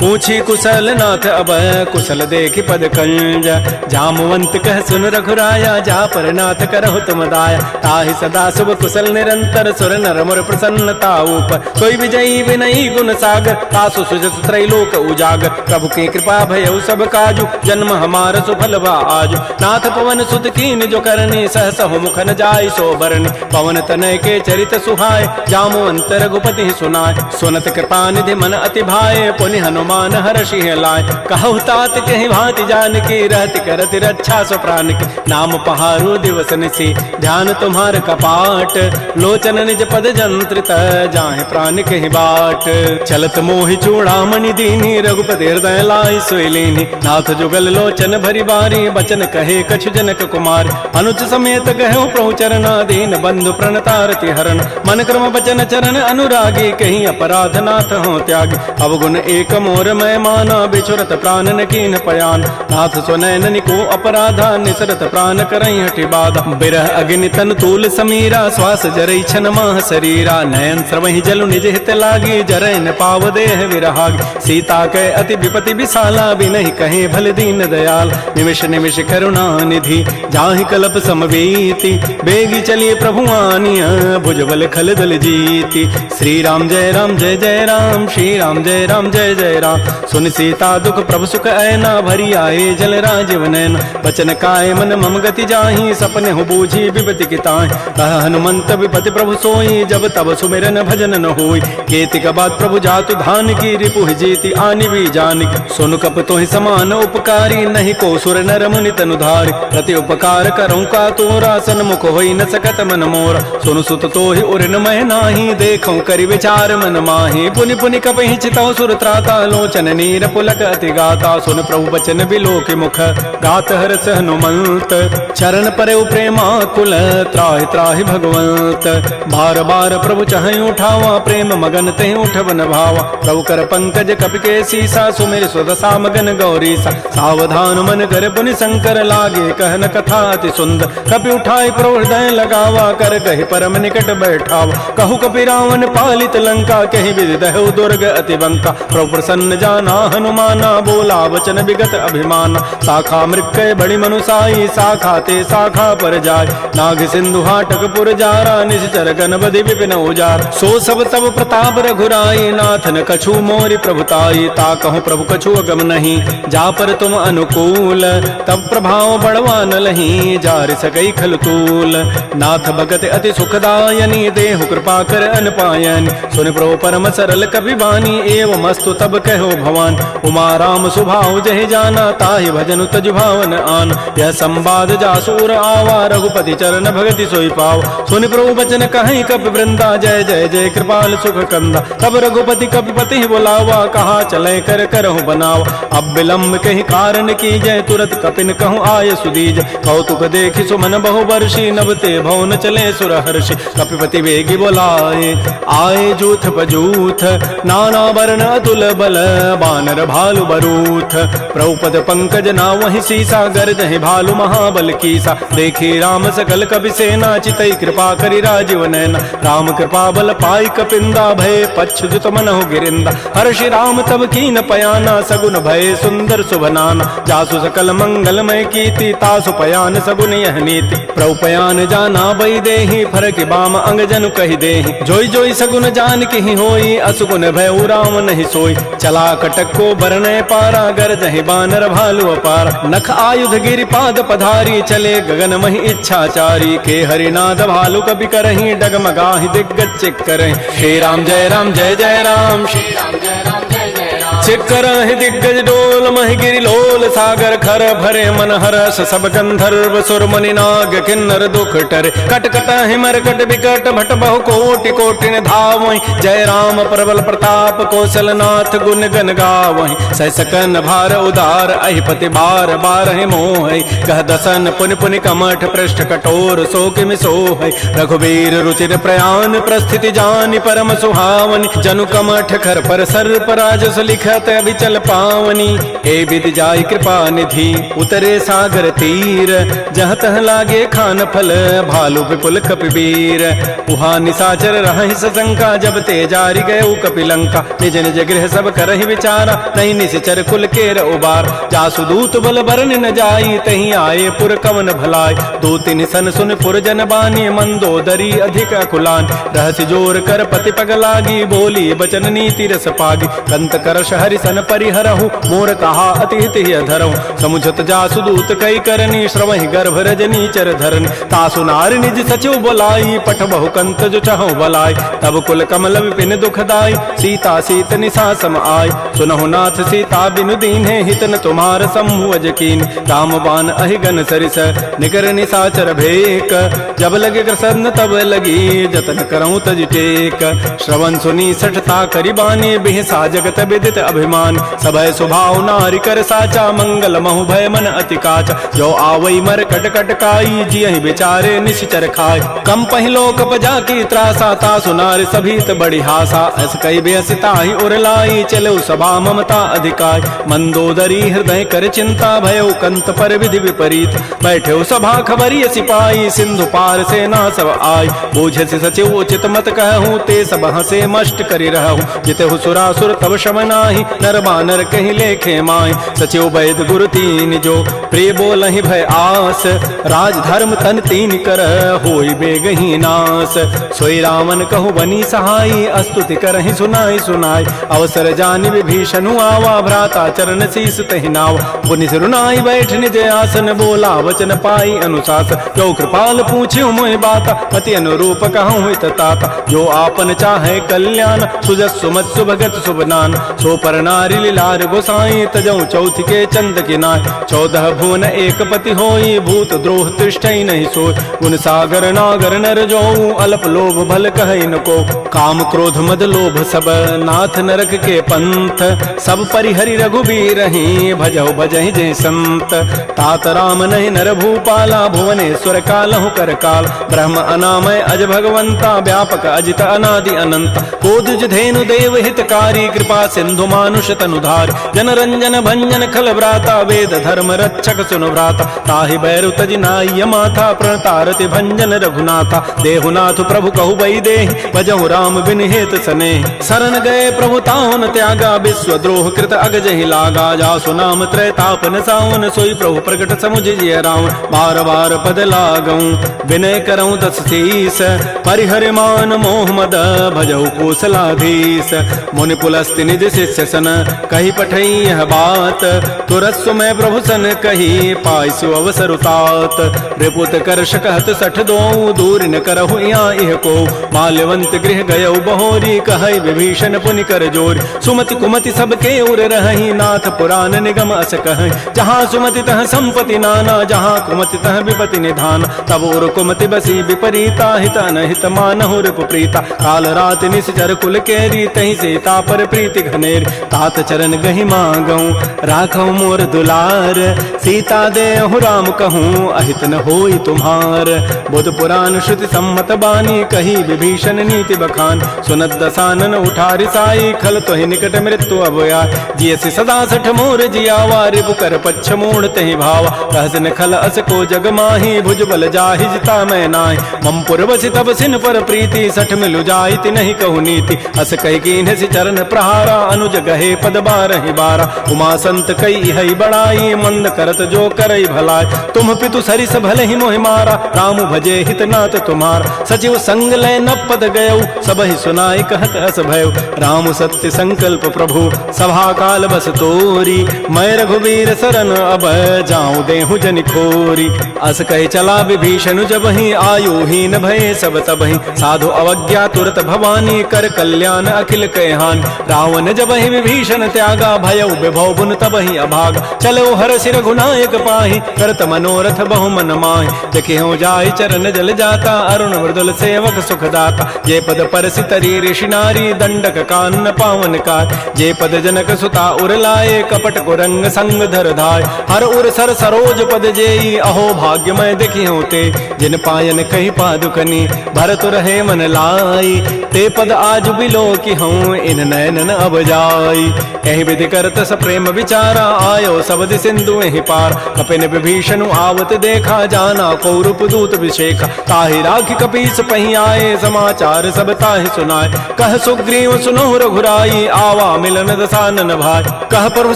पूछी कुशल नाथ अब, कुशल देखि पद कंज। जामवंत कह सुन रघुराया, जा पर नाथ करहु तुम दाया। ताहि सदा शुभ कुशल निरंतर, सुर नर मुर प्रसन्नता ऊपर। सोई विजयी विनयी गुण सागर, तासु सुजस त्रैलोक उजागर। प्रभु की कृपा भयउ सब काजु, जन्म हमार सुफल बा आजु। नाथ पवन सुत कीन जो करनी, सहस हो मुख न जाय सो बरनी। पवन तनय के चरित सुहाय, जामवंत रघुपति सुनाय। सुनत कृपा निधि मन अति भाए, पुनि हनुमान हर्षि लाय। कहु तात कहि भांति जानकी, रहति करति रक्षा सो प्राण की। नाम पहारो दिवस निसी, ध्यान तुम्हार कपाट। लोचन निज पद जंत्रित, जाहि प्राण कहि बाट। चलत मोहि चूड़ामणि दीनी, रघुपति हृदय लाय सोई लीनी। नाथ जुगल लोचन भरी बारी, बचन कहे कछु जनक कुमार। अनुज समेत कहो प्रभु चरणाधीन, बंधु प्रणतारति हरण। मन क्रम बचन चरण अनुरागी, कहीं अपराध नाथ हो त्यागी। अवगुण एक मोर मैं माना, बिछुरत प्राण न कीन पयान। नाथ स्वनयन को अपराधा, निसरत प्राण करई हटि बाधा। बिरह अग्नि तन तूल समीरा, श्वास जरई छन माह शरीरा। नयन स्रवहि जलु निज हित लागी, जरय न पाव देह विरहागी। सीता के अति विपति विशाला, बिनहि कहे भल दीन दयाल। निमिष निमिष करुणा निधि, जाहि कल्प समवेति। बेगी चलिए प्रभु आनिया, भुजबल खल दल जीति। श्री राम जय राम जय जय राम, श्री राम जय राम जय जय राम। सुन सीता दुख प्रभु सुख ऐना, भरी आए जल राजीव नैना। बचन काय मन मम गति जाहि, सपने हो बूझी विपति की ताहि। कह हनुमंत विपति प्रभु सोई, जब तब सुमिरन भजन न होई। केति का बात प्रभु जातु धान की, रिपुहि जीति आनि भी जानिक। सुन कप तोहि समान उपकारी, नहीं को सुर नर मुनि तनुधारि। प्रति उपकार करऊँ का तोरा, सन्मुख होई न सकत मन मोरा। सुनु सुत तोहि उर न मह नाही, देखऊँ करि विचार मन माहि। पुनि पुनि कपहि चितौ सुर त्राता, लोचन नीर पुलक अति गाता। सुन प्रभु बचन बिलो के मुख, गात हरस हनुमंत। चरण परेउ प्रेमाकुल, त्राहि त्राहि भगवंत। बार बार प्रभु चहई उठावा, प्रेम मगन तेहि उठवन भावा। प्रभु कर पंकज कपि के सीसा, सुमिर सुदशा मगन गौरीसा। सावधान मन कर पुनि शंकर, लागे कहन कथा अति सुंदर। कपि उठाई प्रभु हृदय लगावा, कर कहि परम निकट बैठावा। कहु कपि रावण पालित लंका, कहि विधि दहु दुर्ग अति बंका। प्रभु प्रसन्न जाना हनुमाना, बोला वचन विगत अभिमाना। शाखा मृक्कय बड़ी मनुसाई, शाखा ते शाखा पर जाय। नाग सिंधु हाटक पुर जारा, निश्चर गणपति विपिन उजार। सो सब तब प्रताप रघुराई, नाथ न कछु मोरि प्रभुताई। ता कहूँ प्रभु कछु अगम नहीं, जा पर तुम अनुकूल। तब प्रभाव बढ़वा न लही, जार सकई खल तूल। नाथ भगत अति सुखदायनी, देहु कृपा कर अनपायनी। सुन प्रभु परम सरल कपि बानी, एवं अस्तु तब कहो भवान। उमा राम सुभाव जहि जाना, ताहि भजनु तज भावन आन। यह संवाद जासूर आवा, रघुपति चरण भगति सोई पाव। सुन प्रभु बचन कहीं कप वृंदा, जय जय जय कृपाल सुख कंदा। तब रघुपति कपिपति बुलावा, कहा चले कर करहु बनावा। अब विलम्ब कहीं कारण की, जय तुरत कपिन कहूँ आय सुदीज। कौतुक देखि सुमन बहु वर्षी, नभ ते भवन चले सुर हर्षि। कपिपति वेगी बोलाए, आए जूथ बजूथ। नाना वर्ण अतुल बल, बानर भालु बरूथ। प्रभुपद पंकज ना वही सीसा, गर्जहि भालु महाबल कीसा। देखी राम सकल कपि सेना, चितई कृपा करि राजीव नैना। राम कृपा बल पाई कपिंदा, भय पच्छुत मनहु गिरिंदा। हर्षि राम तब कीन पयाना, सगुन भय सुंदर शुभनाना। जासु सकल मंगलमय कीर्ति, तासु पयान सगुन यह नीति। प्रभु पयान जाना बई देहि, फरक बाम अंग जनु कहि देहि। जोई जोई सगुन जान कहि होई, असुगुन भय राम नहीं सोई। चला कटक को बरनय पारा, गरजहि बानर भालु अपार। नख आयुध गिरि पाद पधारी, चले गगन महि इच्छाचारी। के हरिनाद भालु कपि करहि, डगमगाहि दिग्गज चिक करहि। श्री राम जय राम जय जय राम, श्री राम जय राम जय जय राम। चिक्करहि दिग्गज डोल, महि गिरि लोल सागर। खर भरे मन हरस, सब गंधर्व सुर मुनि नाग किन्नर दुख टरे। कट कटहि मरकट बिकट, भट बहु कोटि कोटिन धावहि। जय राम प्रबल प्रताप, कौशल नाथ गुण गन गावहि। सह सकन भार उदार, अहिपति बार बारहि मोहि। कह दसन पुनि पुनि कमठ, पृष्ठ कठोर सो किमि सोहि। रघुबीर रुचिर प्रयाण, प्रस्थिति जानि परम सुहावनि। जनु कमठ खर पर सर्प, राजस लिख व्रत अभिचल पावनी, हे विधि जाय कृपा निधि उतरे सागर तीर, जहाँ तह लागे खान फल भालू विपुल कपिवीर। उहा निशाचर रहहि सशंका, जब ते जारी गए कपिलंका, निज निज गृह सब करहि विचारा, नहीं निश्चर कुल केर उबार। जासु दूत बल बरन न जाई, तहीं आए पुर कवन भलाई, दो तीन सन सुन पुर जन बानी, मंदोदरी अधिक अकुलान। रहस्य जोर कर पति पग लागी, बोली बचन नीति रस पागी, कंत करश हरि सन परिहरहु, मोर कहा अति हित धरहु। समुझत जासु दूत कई करनी, श्रवहि गर्भ रजनी चर धरनी, तासु नार निज सचिव बोलाई, पठ बहु कंत जो चहु बलाई। तब कुल कमल विपिन दुखदाई, सीता सीत निशा सम आय। सुनहु नाथ सीता बिनु दीन्हे, हित न तुम्हार समूह अजकीन। रामबान अहिगन सरिस निकर निशाचर भेक, जब लगे कृष्ण तब लगी, जतन करऊं तज टेक। श्रवण सुनी सठता करिबानी, बिहसा जगत विदित अभिमान। सभय स्वभाव नारी कर साचा, मंगल महु भय मन अति काचा। जो आवई मर कट कट काई, जियहि बिचारे निश्चर खाय। कम पहिलो कप जाकी त्रासा, तासु नारी सभीत बड़ी हासा। अस कई बेसिता ही उरलाई, चलो सभा ममता अधिकाय। मंदोदरी हृदय कर चिंता, भयो कंत पर विधि विपरीत। बैठे सभा खबरी सिपाही, सिंधु पार से ना सब आय। बूझे से सचिव उचित मत कहूँ, ते सब हसे मष्ट करी रहूँ। जिते सुरासुर तब शम नाही, नर बानर कहीं लेखे माय। सचिव वैद गुरु तीन जो, प्रिय बोलहि भय आस। राज धर्म तन तीन कर, होई बेगही नास। सोई रावण कहु बनी सहाई, अस्तुति करहि सुनाई सुनाई। अवसर जानि विभीषणु आवा, भ्राता चरण शीस तहि नावा। पुनि सिरुनाई बैठ निज आसन, बोला वचन पाई अनुशासन। जो कृपाल पूछ्यु मोहि बाता, पति अनुरूप कहूँ हित ताता। जो आपन चाहे कल्याण, सुजस सुमत सुभगत सुबनान। सो पर नारी लीलार गोसाई, तजऊ चौथ के चंद किनाय। 14 भुवन एक पति होई, भूत द्रोह तिष्ठई नहीं सोय। गुण सागर नागर नर जोऊ, अल्प लोभ भल कहै न को। काम क्रोध मद लोभ सब, नाथ नरक के पंथ। सब परिहरि रघुबीर ही, भजहु भजहि जय संत। तात राम नहीं नर भूपाला, भुवनेश्वर कालहु कर काल। ब्रह्म अनामय अज भगवंता, व्यापक अजित अनादि अनंत। कोदुज धेनु देव हितकारी, कृपा सिंधु मानुष तनुधार। जन रंजन भंजन खल व्राता, वेद धर्म रक्षक सुनु भ्राता। ताहि बैरु तज नाय माथा, प्रणतारति भंजन रघुनाथा। देहुनाथ प्रभु कहु बई देहि, भजहु राम बिन हेत स्नेह। शरण गए प्रभु ताहुन त्यागा, विश्व द्रोह कृत अगजहि लागा। जासु नाम त्रैतापन सावन, सोई प्रभु प्रगट समुझ जिय रावण। बार बार पद लागऊं, विनय करऊं दस शीस। परिहर मान मोह मद, भजहु कौशलाधीश। मुनि पुलस्ति निज शिष्य सन, कही पठई यह बात। तुरत सुमय प्रभु सन कही, पाइसु अवसर उतात। रिपुत कर्ष कहत सठ दोऊ, दूर न करहु यहाँ इह को। माल्यवंत गृह गयौ बहोरी, कहै विभीषण पुनि कर जोर। सुमति कुमति सबके उर रहहि, नाथ पुराण निगम अस कहै। जहाँ सुमति तह संपत्ति नाना, जहाँ कुमति तह विपति निधान। तब उर कुमति बसी विपरीता, हित अनहित मानहु रिपु प्रीता। काल रात निश्चर कुल केरी, तहि सीता पर प्रीति घनेरी। तात चरण गहि मांगऊं, राखऊं मोर दुलार। सीता देहु राम कहूँ, अहित न होई तुम्हार। बुध पुराण श्रुति सम्मत बानी, कही विभीषण नीति बखान। सुनत दसानन उठारि साई, खल तोहि निकट मृत्यु अब आय। जियसि सदा सठ मोर जियावा, रिपु कर पच्छ मूढ़ तहि भावा। कहसन खल अस को जग माही, भुज बल जाहि जिता मैं नाहि। मम पुर बसि तब सिन पर प्रीति, सठ मिलु जाइति नहीं कहु नीति। अस कहि कीन्हसि चरण प्रहारा, अनुज गहे पद बारहि बारा। उमा संत कई हई बड़ाई, मंद करत जो करई भलाई। तुम पितु सरिस भले ही मोहि मारा, राम भजे हित नाथ तुम्हारा। सचिव संग लय न पद गयऊ, सबहि सुनाई कहत अस भयऊ। राम सत्य संकल्प प्रभु, सभा काल बस तोरी। मैं रघुबीर शरण अब, जाऊं देहु जनि खोरी। अस कहे चला विभीषण जबहि, आयुहीन भये सब तबहि। साधु अवज्ञा तुरत भवानी, कर कल्याण अखिल कहान। रावण जबहि विभीषण त्यागा, भयउ विभव बुन तबहि अभागा। चलो हरषि रघुनायक पाहि, करत मनोरथ बहु मन माहि। देखिहु जाहि चरण जल जाता, अरुण मृदुल सेवक सुखदाता। जे पद परसि तरी ऋषि नारी, दंडक कानन पावन कार। जे पद जनक सुता उर लाए, कपट कुरंग संग धर धाय। हर उर सर सरोज पद जेई, अहो भाग्य मैं देखिहु ते। जिन पायन कही पादुकनी, भरत रहे मन लाई। ते पद आज बिलो की हूँ, इन नैनन अब जाई। आई। एहि विधि करत स प्रेम विचारा, आयो सबद सिंधु एहि पार। कपिन विभीषण आवत देखा, जाना कौरव दूत विशेखा। ताहि राखी कपीस पही आए, समाचार सब ताहि सुनाए। कह सुग्रीव सुनो रघुराई, आवा मिलन दसानन भाई। कह प्रभु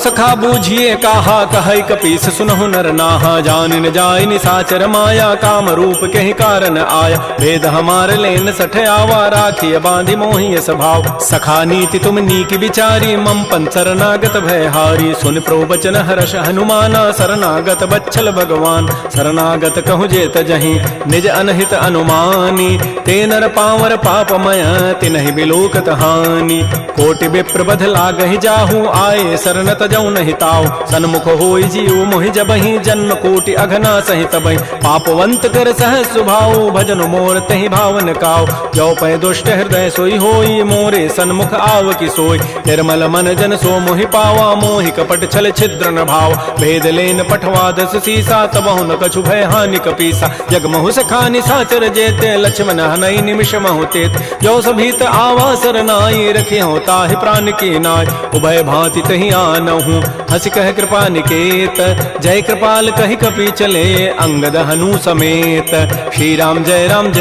सखा बूझिए कहा, कह कपीस सुनहु नर नाहा। जान न जाय निसाचर माया, काम रूप के ही कारण आया। भेद हमार लेन सठ आवा, राखिय बांधि मोहि स्वभाव। सखा नीति तुम नीक विचारी, मम पन शरणागत भय हारी। सुन प्रभु बचन हर्ष हनुमाना, शरणागत बच्छल भगवान। शरणागत कहु जेत जहीं, निज अनहित अनुमानी। ते नर पावर पापमय, तिनहि बिलोकत हानि। कोटि विप्र बध लागहि जाहू, आए शरण तजौ नहीं ताऊ। सन्मुख होई जीव मोहि जबहि, जन्म कोटि अघना सहि तबहि। पापवंत कर सह सुभाऊ, भजन मोर तहि भावन काऊ। जो पै दुष्ट हृदय सोई होई, मोरे सन्मुख आव की सोई। निर्मल मन जन सो मोहि पावा, मोहि कपट छल छिद्र न भाव। भेद लेन पठवा दस सीसा, तबहु न कछु भय हानि कपीसा। जग महु सखानि साचर जेते, लक्ष्मण हनई निमिष महु तेत। जो सभीत आवा सरनाई, रखि हो ताहि प्राण की नाय। उभय भांति तहि आनहु, हंस कह कृपा निकेत। जय कृपाल कहि कपि चले, अंगद हनु समेत। श्री राम जय राम,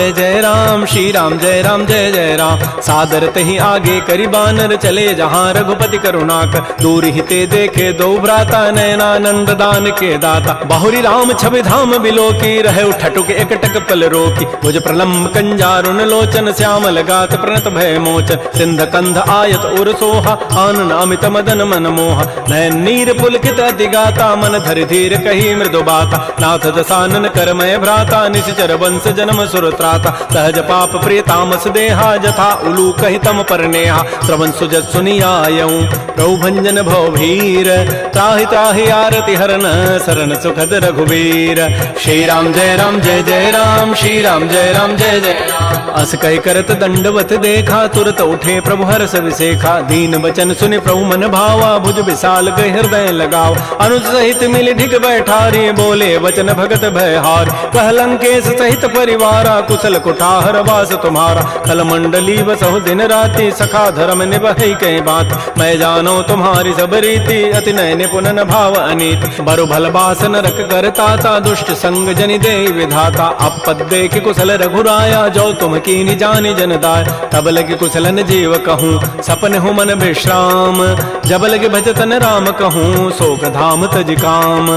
श्री राम जय जय राम। सादर तहि आगे करि बानर चले, जहाँ रघुपति करुणाकर। दूर ही ते देखे दो भ्राता, नयनानंद दान के दाता। बहुरी राम छवि धाम बिलोकी, रहे ठटुक एकटक पल रोकी। भुज प्रलम्ब कंजारुन लोचन, श्यामल गात प्रणत भय मोचन। सिंध कंध आयत उर सोहा, आनन अमित मदन मन मोहा। नयन नीर पुलकित अति गाता, मन धरि धीर कही मृदु बाता। नाथ दसानन करमय भ्राता, निश्चर वंश जन्म सुरत्राता। सहज पाप प्रिय तामस देहा, जथा उलू कहि तम पर नेहा। श्रवण सुजत सुनियायऊं, प्रभु भंजन भव भीर। त्राहि त्राहि आरति हरन, शरण सुखद रघुवीर। श्री राम जय राम, श्री राम जय जय राम। अस कहि करत दंडवत देखा, तुरत उठे प्रभु हर्ष विसेखा। दीन बचन सुनि प्रभु मन भावा, भुज विशाल गहि हृदय लगाव। अनुज सहित मिल ढिग बैठारी, बोले वचन भगत भय हार। कह लंकेश सहित परिवारा, कुशल कुठार वास तुम्हारा। कल मंडली बसहु दिन राति, सखा धर्म निभहि कई बात। मैं जानो तुम्हारी सब रीति, अति नय निपुण न भाव अनीति। बरु भल बास नरक करताता, दुष्ट संग जनि दे विधाता। अपद देख कुशल रघुराया, जो तुम कीनि जानि जन दाय। तब लगे कुशलन जीव कहूँ, सपन हूँ मन विश्राम। जब लगे भजतन राम कहूँ, शोक धाम तज काम।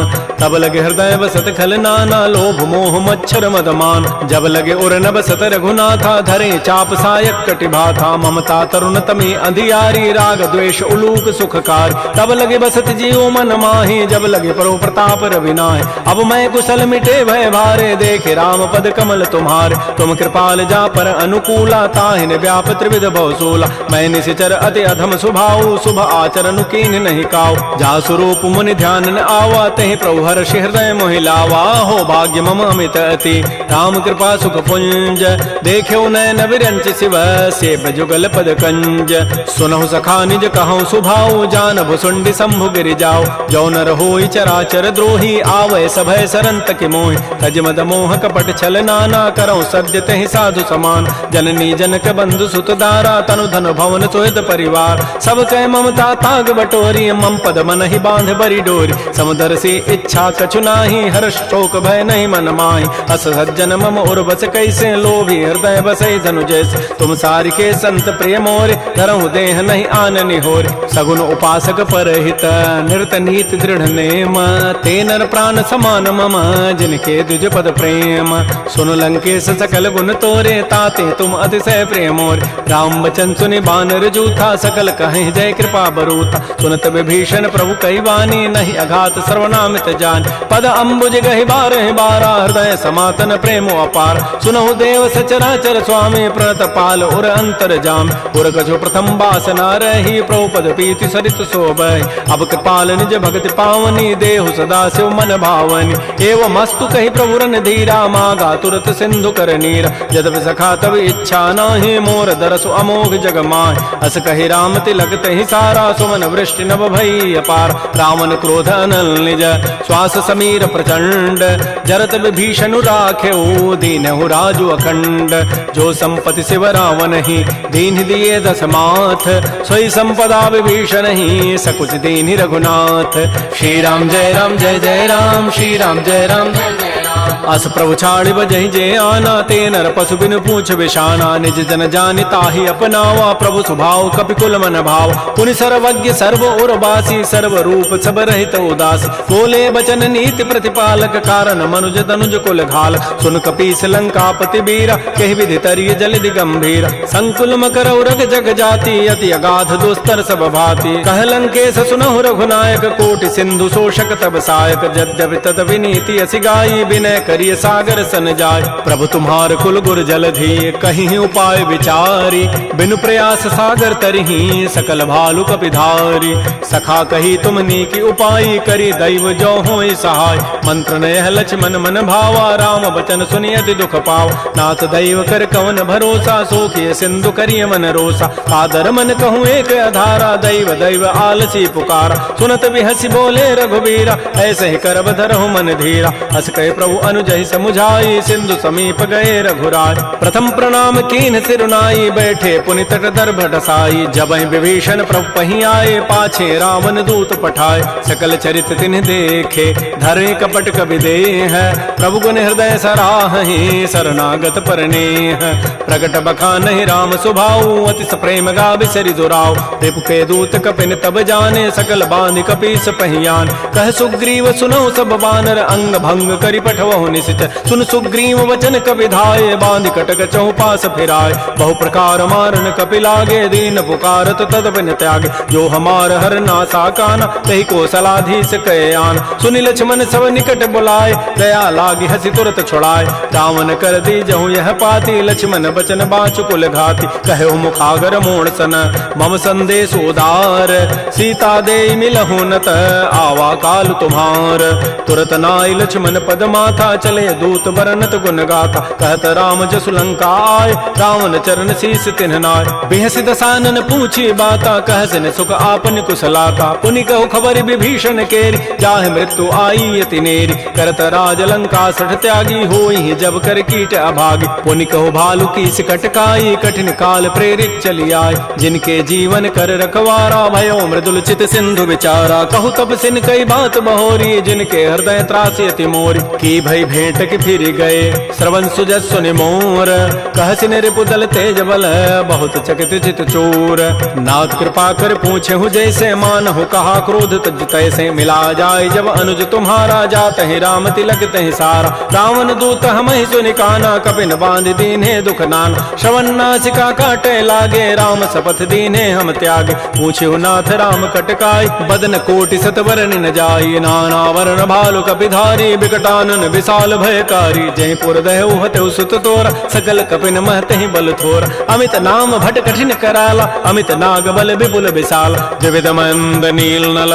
तब लगे हृदय बसत खल नाना, लोभ मोह मच्छर मदमान। जब लगे उर न बसत रघुनाथा, धरे चाप सायक कटिभाथा। ममता तरुण तमी अंधियारी, राग द्वेष उलूक सुखकार। तब लगे बसत जीव मन माही, जब लगे परो प्रताप रविनाय। अब मैं कुशल मिटे भय भारे, देखे राम पद कमल तुम्हारे। तुम कृपाल जा पर अनुकूला, ताहिन व्याप त्रिविध भवसूला। मैं निशिचर अति अधम स्वभाव, शुभ आचरण कीन नहीं काव। जा स्वरूप मुनि ध्यान न आवा, तहि प्रभु हर्षि हृदय मोहि लावा। हो भाग्य मम अमित अति, राम कृपा सुख पुंज। देख्यो नयन विरंच शिव, सेव जुगल पद कंज। सुनहु सखा निज कहूँ सुभाऊ, जान भुसुंडि शंभु गिरि जाओ। जो नर होई चराचर द्रोही, आवै सभय सरंत के मोहि। तज मद मोह कपट छल नाना, करौ सद्य तहि साधु समान। जननी जनक बंधु सुत दारा, तनु धन भवन सोहित परिवार। सब कह ममता ताग बटोरी, मम पद मन ही बांध बरी डोरी। समुदर से इच्छा कछु नाही, हर्ष शोक भय नहीं मन माही। अस सज्जन मम उर बस कैसे, लोभी हृदय बसै धनु जैसे। तुम सारि के संत प्रिय मोरे, धरहु देह नहीं आननि होरे। सगुन उपासक परहित, निरत नीत दृढ़ नेम। ते नर प्राण समान मम, जिनके द्विज पद प्रेम। सुन लंकेश सकल गुण तोरे, ताते तुम अतिशय प्रिय मोरे। राम वचन सुनि बानर जूथा, सकल कहें जय कृपा बरूथा। सुनत विभीषण प्रभु कई वाणी, नहीं अघात सर्वनामित जान। पद अम्बुज गहि बारहि बारा, हृदय समातन प्रेम अपार। सुनहु देव सचराचर स्वामी, प्रणत पाल उर अंतर जाम। उर कछु प्रथम बासना रही, प्रभु पद पीति सरित शोभहि। अब कृपाल निज भगति पावनी, देहु सदा शिव मन भावनी। एवं मस्तु कहि प्रभु रन धीरा, मागा तुरत सिंधु कर नीर। यद्यपि सखा तब इच्छा नाही, मोर दरसु अमोघ जग माय। अस कहि राम तिलक तहि सारा, सुमन वृष्टि नभ भई अपार। रावण क्रोध अनल निज, श्वास समीर प्रचंड। जरत विभीषण राखेऊ, दीनहु राजु अखंड। जो संपत्ति शिव रावण ही, दीन दिए दस माथ। सोई संपत्ति संपदा विभीषण ही सकुच दीनि रघुनाथ। श्री राम जय राम जय जय राम, श्री राम जय राम जय जय राम। अस प्रभु छाड़ बजहि जे आना, ते नर पशु बिनु पूछ बिशाना। निज जन जानि ताहि अपनावा, प्रभु स्वभाव कपिकुल मन भाव। पुनि सर्वज्ञ सर्व उर्वासी, सर्व रूप सब रहित उदास। बोले बचन नीति प्रतिपालक, कारण मनुज तनुज कुल घाल। सुन कपीस लंकापति बीरा, कहि विधि तरिय जलधि गंभीर। संकुल मकर उरग जग जाति, अति अगाध दुस्तर सब भाति। कह लंकेश सुनहु रघुनायक, कोटि सिंधु शोषक तब सायक। यद्यपि तद विनीति असि गाई, विनय करिय सागर सन जाय। प्रभु तुम्हार कुल गुर जलधि, कहीं उपाय विचारी। बिनु प्रयास सागर तरही, सकल भालु कपिधारी। सखा कही तुम नीकी उपाय, करी दैव जो होय सहाय। मंत्र नयह लक्ष्मण मन भावा, राम बचन सुनि अति दुख पाव। नाथ दैव कर कवन भरोसा, सोखिय सिंधु करिय मन रोसा। आदर मन कहूँ एक आधारा, दैव दैव आलसी पुकारा। सुनत बिहसी बोले रघुबीरा, ऐसे ही करब धरहु मन धीरा। हस कहे प्रभु अनुजहि समुझाई, सिंधु समीप गए रघुराय। प्रथम प्रणाम कीन सिरुनाई, बैठे पुनि तट दर्भ ढसाई। जबहि विभीषण प्रभु पहीं आए, पाछे रावण दूत पठाए। सकल चरित तिन्ह देखे, धरे कपट कवि देह। प्रभु गुण हृदय सराहि, शरणागत परनेह। प्रगट बखानहि राम सुभाऊ, अति प्रेम गावि सरि दुराऊ। रिपु के दूत कपिन तब जाने, सकल बांधि कपीस पहियान। कह सुग्रीव सुनौ सब बानर, अंग भंग करि पठवहु निशिचर। सुन सुग्रीव वचन कपि धाये, बांधि कटक चहु पास फिराय। बहु प्रकार मारन कपि लागे, दीन पुकारत तद बिन त्यागे। जो हमार हर नासा काना, तहि को सलाधीस कहे आन। सुनि लक्ष्मण सब निकट बुलाए, दया लागी हसी तुरत छुड़ाए। रावण कर दी जहु यह पाती, लक्ष्मण बचन बाचु कुल घाती। कहे मुखागर मोण सन, मम संदेश उदार। सीता दे मिलहु नत, आवा काल तुम्हार। तुरत नाई लक्ष्मण पद माथा, चले दूत बरनत गुण गाथा। कहत राम जसु लंका आय, रावण चरण शीस तिन्ह नाय। बिहसि दसानन पूछी बाता, कहसिन सुख आपन कुशलाता। पुनि कहु खबर विभीषण केरी, जाहि मृत्यु आई अति नेरी। करत राज लंका सठ त्यागी, होई जब कर कीट अभागी। पुनि कहु भालु की कटकाई, कठिन काल प्रेरित चली आय। जिनके जीवन कर रखवारा, भयो मृदुल चित सिंधु विचारा। कहु तब सिन कई बात बहोरी, जिनके हृदय त्रासी अति मोरी। की भई भेंट के फिर गए, श्रवण सुजस सुनि मोर। कहसिन रिपुदल तेज बल, बहुत चकित चित चोर। नाथ कृपा कर पूछे हूँ जैसे, मानहु कहा क्रोध तज तैसे। मिला जाय जब अनुज तुम्हारा, जात ही राम तिलक तहि सारा। रावण दूत हमहि सुनि काना, कपिन बांध दीन्हे दुख नाना। श्रवण नासिका काटे लागे, राम शपथ दीन्हे हम त्यागे। पूछे नाथ राम कटकाई, बदन कोटि सत वरन न जाई। नाना वरण भालु कपिधारी, बिकटानन विशाल भयकारी। जय पुर दहु हतउ सुत तोरा, सकल कपिन महतहि बल थोरा। अमित नाम भट कठिन कराला, अमित नाग बल विपुल विशाल। द्विविध मंद नील नल,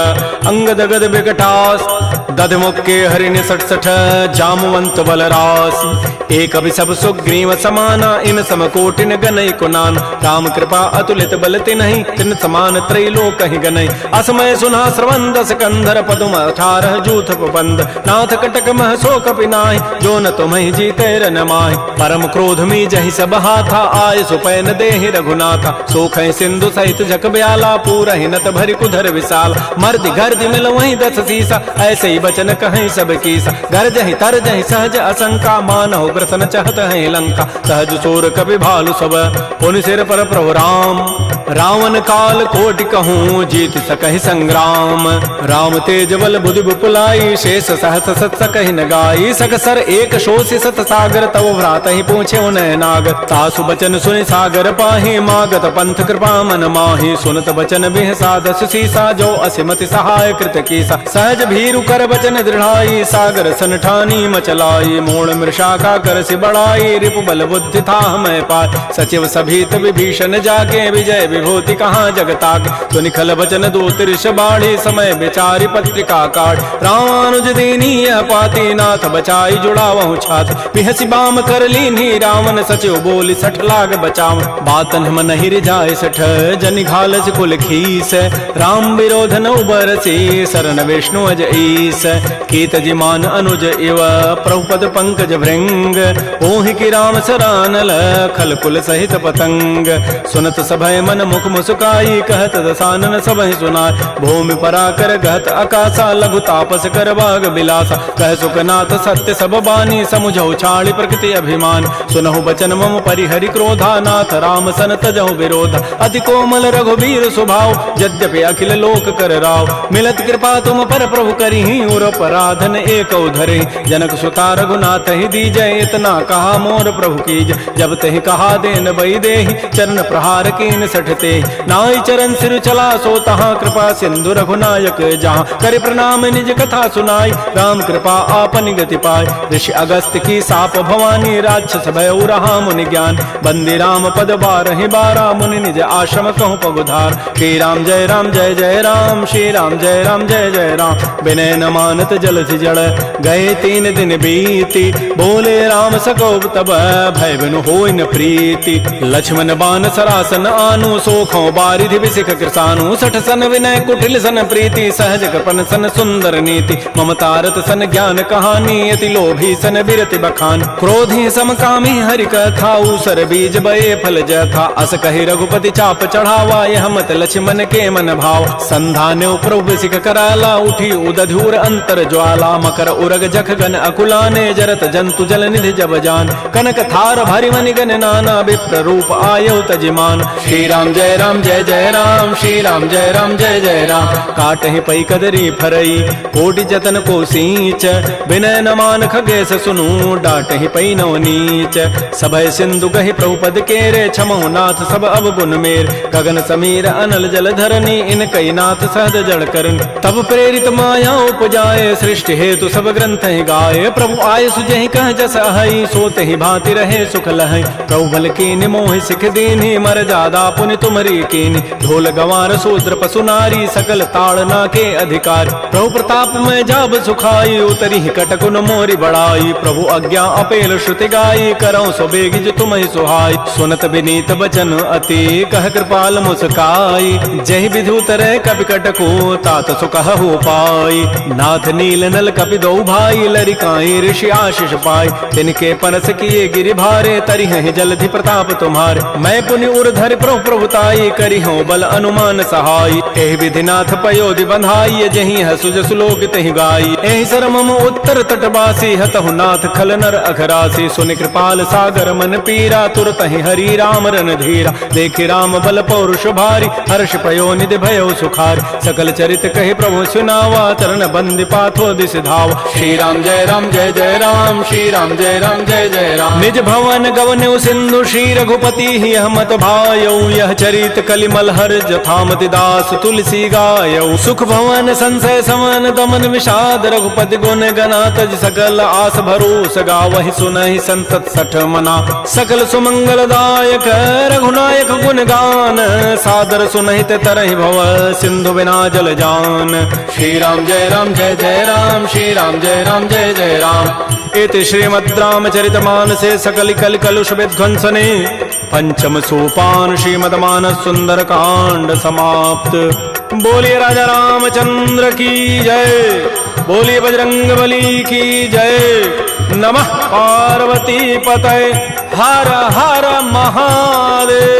अंगद गद विकटास। दध मुक्के हरिण सठ सठ, जामवंत बलरास। एक अभि सब सुग्रीव समाना, इन सम कोटिन गनई कुनान। राम कृपा अतुलित बल तिन्हि, तिन समान त्रैलोक ही गनई। असमय सुना श्रवण दस कंधर, पदुम 18 जूथ बंद। नाथ कटक मह सो कपि नाहि, जो न तुम्हि जीते रन माहि। परम क्रोध मी जहि सब हाथा, आय सुपैन देहि रघुनाथा। सोखै सिंधु सहित जग ब्याला, पूरहि नत भरि कुधर विशाल। मर्दि गर्दि मिल वहीं 10 सीसा, ऐसे ही बचन कहीं सब कीसा। गरजहि तरजहि सहज असंका, मानहु ग्रसन चहत है लंका। सहज सोर कपि भालु सब, पुनि सिर पर प्रभु राम। रावण काल कोटि कहूँ, जीत सकहि संग्राम। राम तेज बल बुद्धि विपुलाई, शेष सहस सत सकहि न गाई। सकसर एक शोषि सत सागर, तव भ्रात ही पूछे उन्हें नागर। तासु बचन सुनि सागर पाहि, मागत पंथ कृपा मन माहि। सुनत बचन बिह साधस सीसा, जो असिमति सहाय कृत कीसा। सहज भीरु कर बचन दृढ़ाई, सागर सन ठानी मचलाई। मोड़ मृषा का कर सि बढ़ाई, रिपु बल बुद्धि था मैं पाय। सचिव सभीत विभीषण जाके, विजय विभूति कहाँ जगताके। सुनि खल बचन दो तिरष बाढ़ी, समय विचारि पत्रिका काढ़। रामानुज दीनी यह पाती, नाथ बचाई जुड़ावहु छाती। बिहसि बाम कर लीन्ही, रावण सचिव बोली सठ लाग बचाव। बातन मन हिर जाय सठ, जनि घालस कुल खीस। राम विरोध न उबरसी, शरण विष्णु अज ईस। शीस कीत जिमान अनुज इव प्रभुपद पंकज भृंग ओहि की राम सरानल खल कुल सहित पतंग सुनत सभय मन मुख मुस्काई कहत दसानन सबहि सुनाय भूमि पराकर गहत आकाशा लघु तापस कर बाग बिलासा कह सुखनाथ सत्य सब बानी समुझौ छाड़ी प्रकृति अभिमान सुनहु बचन मम परिहरि क्रोधा नाथ राम सन तजहु विरोध अति कोमल रघुबीर स्वभाव यद्यपि अखिल लोक कर राव मिलत कृपा तुम पर प्रभु करिहि उर पराधन एक धरे जनक सुता रघुनाथ ही दीजय इतना कहा मोर प्रभु कीज जब तहि कहा देन बई देहि चरण प्रहार कीन सठते नाई चरण सिर चला सो तहाँ कृपा सिंधु रघुनायक जहाँ कर प्रणाम निज कथा सुनाई राम कृपा आपन गति पाय ऋषि अगस्त की साप भवानी राक्षस भय रहा मुनि ज्ञान बंदी राम पद बारहि बारा मुनि निज आश्रम कहूँ पगुधार श्री राम जय राम जय जय राम श्री राम जय राम जय जय राम विनय न मानत जलधि जड़ गए 3 दिन बीती बोले राम सकोब तब भय बिनु होय न प्रीति लक्ष्मण बान सरासन आनु सोखों बारिधि विसिख कृसानु सठ सन विनय कुटिल सन प्रीति सहज कृपन सन सुंदर नीति ममतारत सन ज्ञान कहानी अति लोभी सन बिरति बखान क्रोधी समकामी हरि कथा ऊसर बीज बये फल जथा अस कहि रघुपति चाप चढ़ावा यह मत लक्ष्मण के मन भाव संधान प्रभु सिख कराला उठी उदधूर अंतर ज्वाला मकर उरग जख गन अकुलाने जरत जंतु जल निधि जब जान कनक थार भारी मनि गन नाना विप्र रूप आयो तजिमान श्री राम जय राम जय जय राम श्री राम जय राम जय जय राम काटहि पई कदरी फरई कोटि जतन को सींच विनय न मान खगेश सुनु डाटहि पई नव नीच सभय सिंधु गहि प्रभुपद केरे क्षमो नाथ सब अवगुण मेर गगन समीर अनल जल धरनी इन कई नाथ सहज जड़ करन तब प्रेरित माया उपजाए सृष्टि हेतु सब ग्रंथ ही गाये प्रभु आय सुजहि कह जस अहै सोते ही भांति रहे सुख लहै प्रभु बल कीन मोहि सिख दीन्हि मर जादा पुनि तुमरी कीन्हि ढोल गंवार शूद्र पशु नारी सकल ताड़ना के अधिकार प्रभु प्रताप में जाब सुखाई उतरी कटकुन मोरी बड़ाई प्रभु आज्ञा अपेल श्रुति गाई करौ सो बेगिज तुमहि सुहाई सुनत विनीत बचन अति कह कृपाल मुस्काई जहि विधि उतरै कपि कटको तात सुकह हो पाई नाथ नील नल कपि दो भाई लरिकाई ऋषि आशीष पाई तिनके परस किए गिरि भारे तरिहि जलधि प्रताप तुम्हारे मैं पुनि उर्धर प्रभु प्रभुताई करि हो बल अनुमान सहाय एहि विधि नाथ पयोधि बंधाई जहि हसु जसु लोक तहि गाई एहि सरमम उत्तर तटवासी हतहु नाथ खल नर अखरासी सुनि कृपाल सागर मन पीरा तुरत ही हरि राम रन धीरा देखि राम बल पौरुष भारी हर्ष पयो निधि भयो सुखार सकल चरित कहि प्रभु सुनावा चरण बंदी पाथो दिस धाव श्री राम जय राम जय जय राम श्री राम जय राम जय जय राम निज भवन गवनु सिंधु श्री रघुपति ही मत भायो यह चरित कलिमल हर जथामति दास तुलसी गायो सुख भवन संशय समन दमन विषाद रघुपति गुण गना तज सकल आस भरोस गावहि सुनहि संतत सठ मना सकल सुमंगल दायक रघुनायक गुण गान सादर सुनहित तरहि भव सिंधु बिना जल जान श्री राम जय राम जय जय राम श्री राम जय राम जय जय राम इति श्रीमद् रामचरितमानसे सकल कल कलुष विध्वंसने पंचम सोपान श्रीमद्मानस सुंदर कांड समाप्त। बोलिए राजा रामचंद्र की जय, बोलिए बजरंग बली की जय। नमः पार्वती पतये, हर हर महादेव।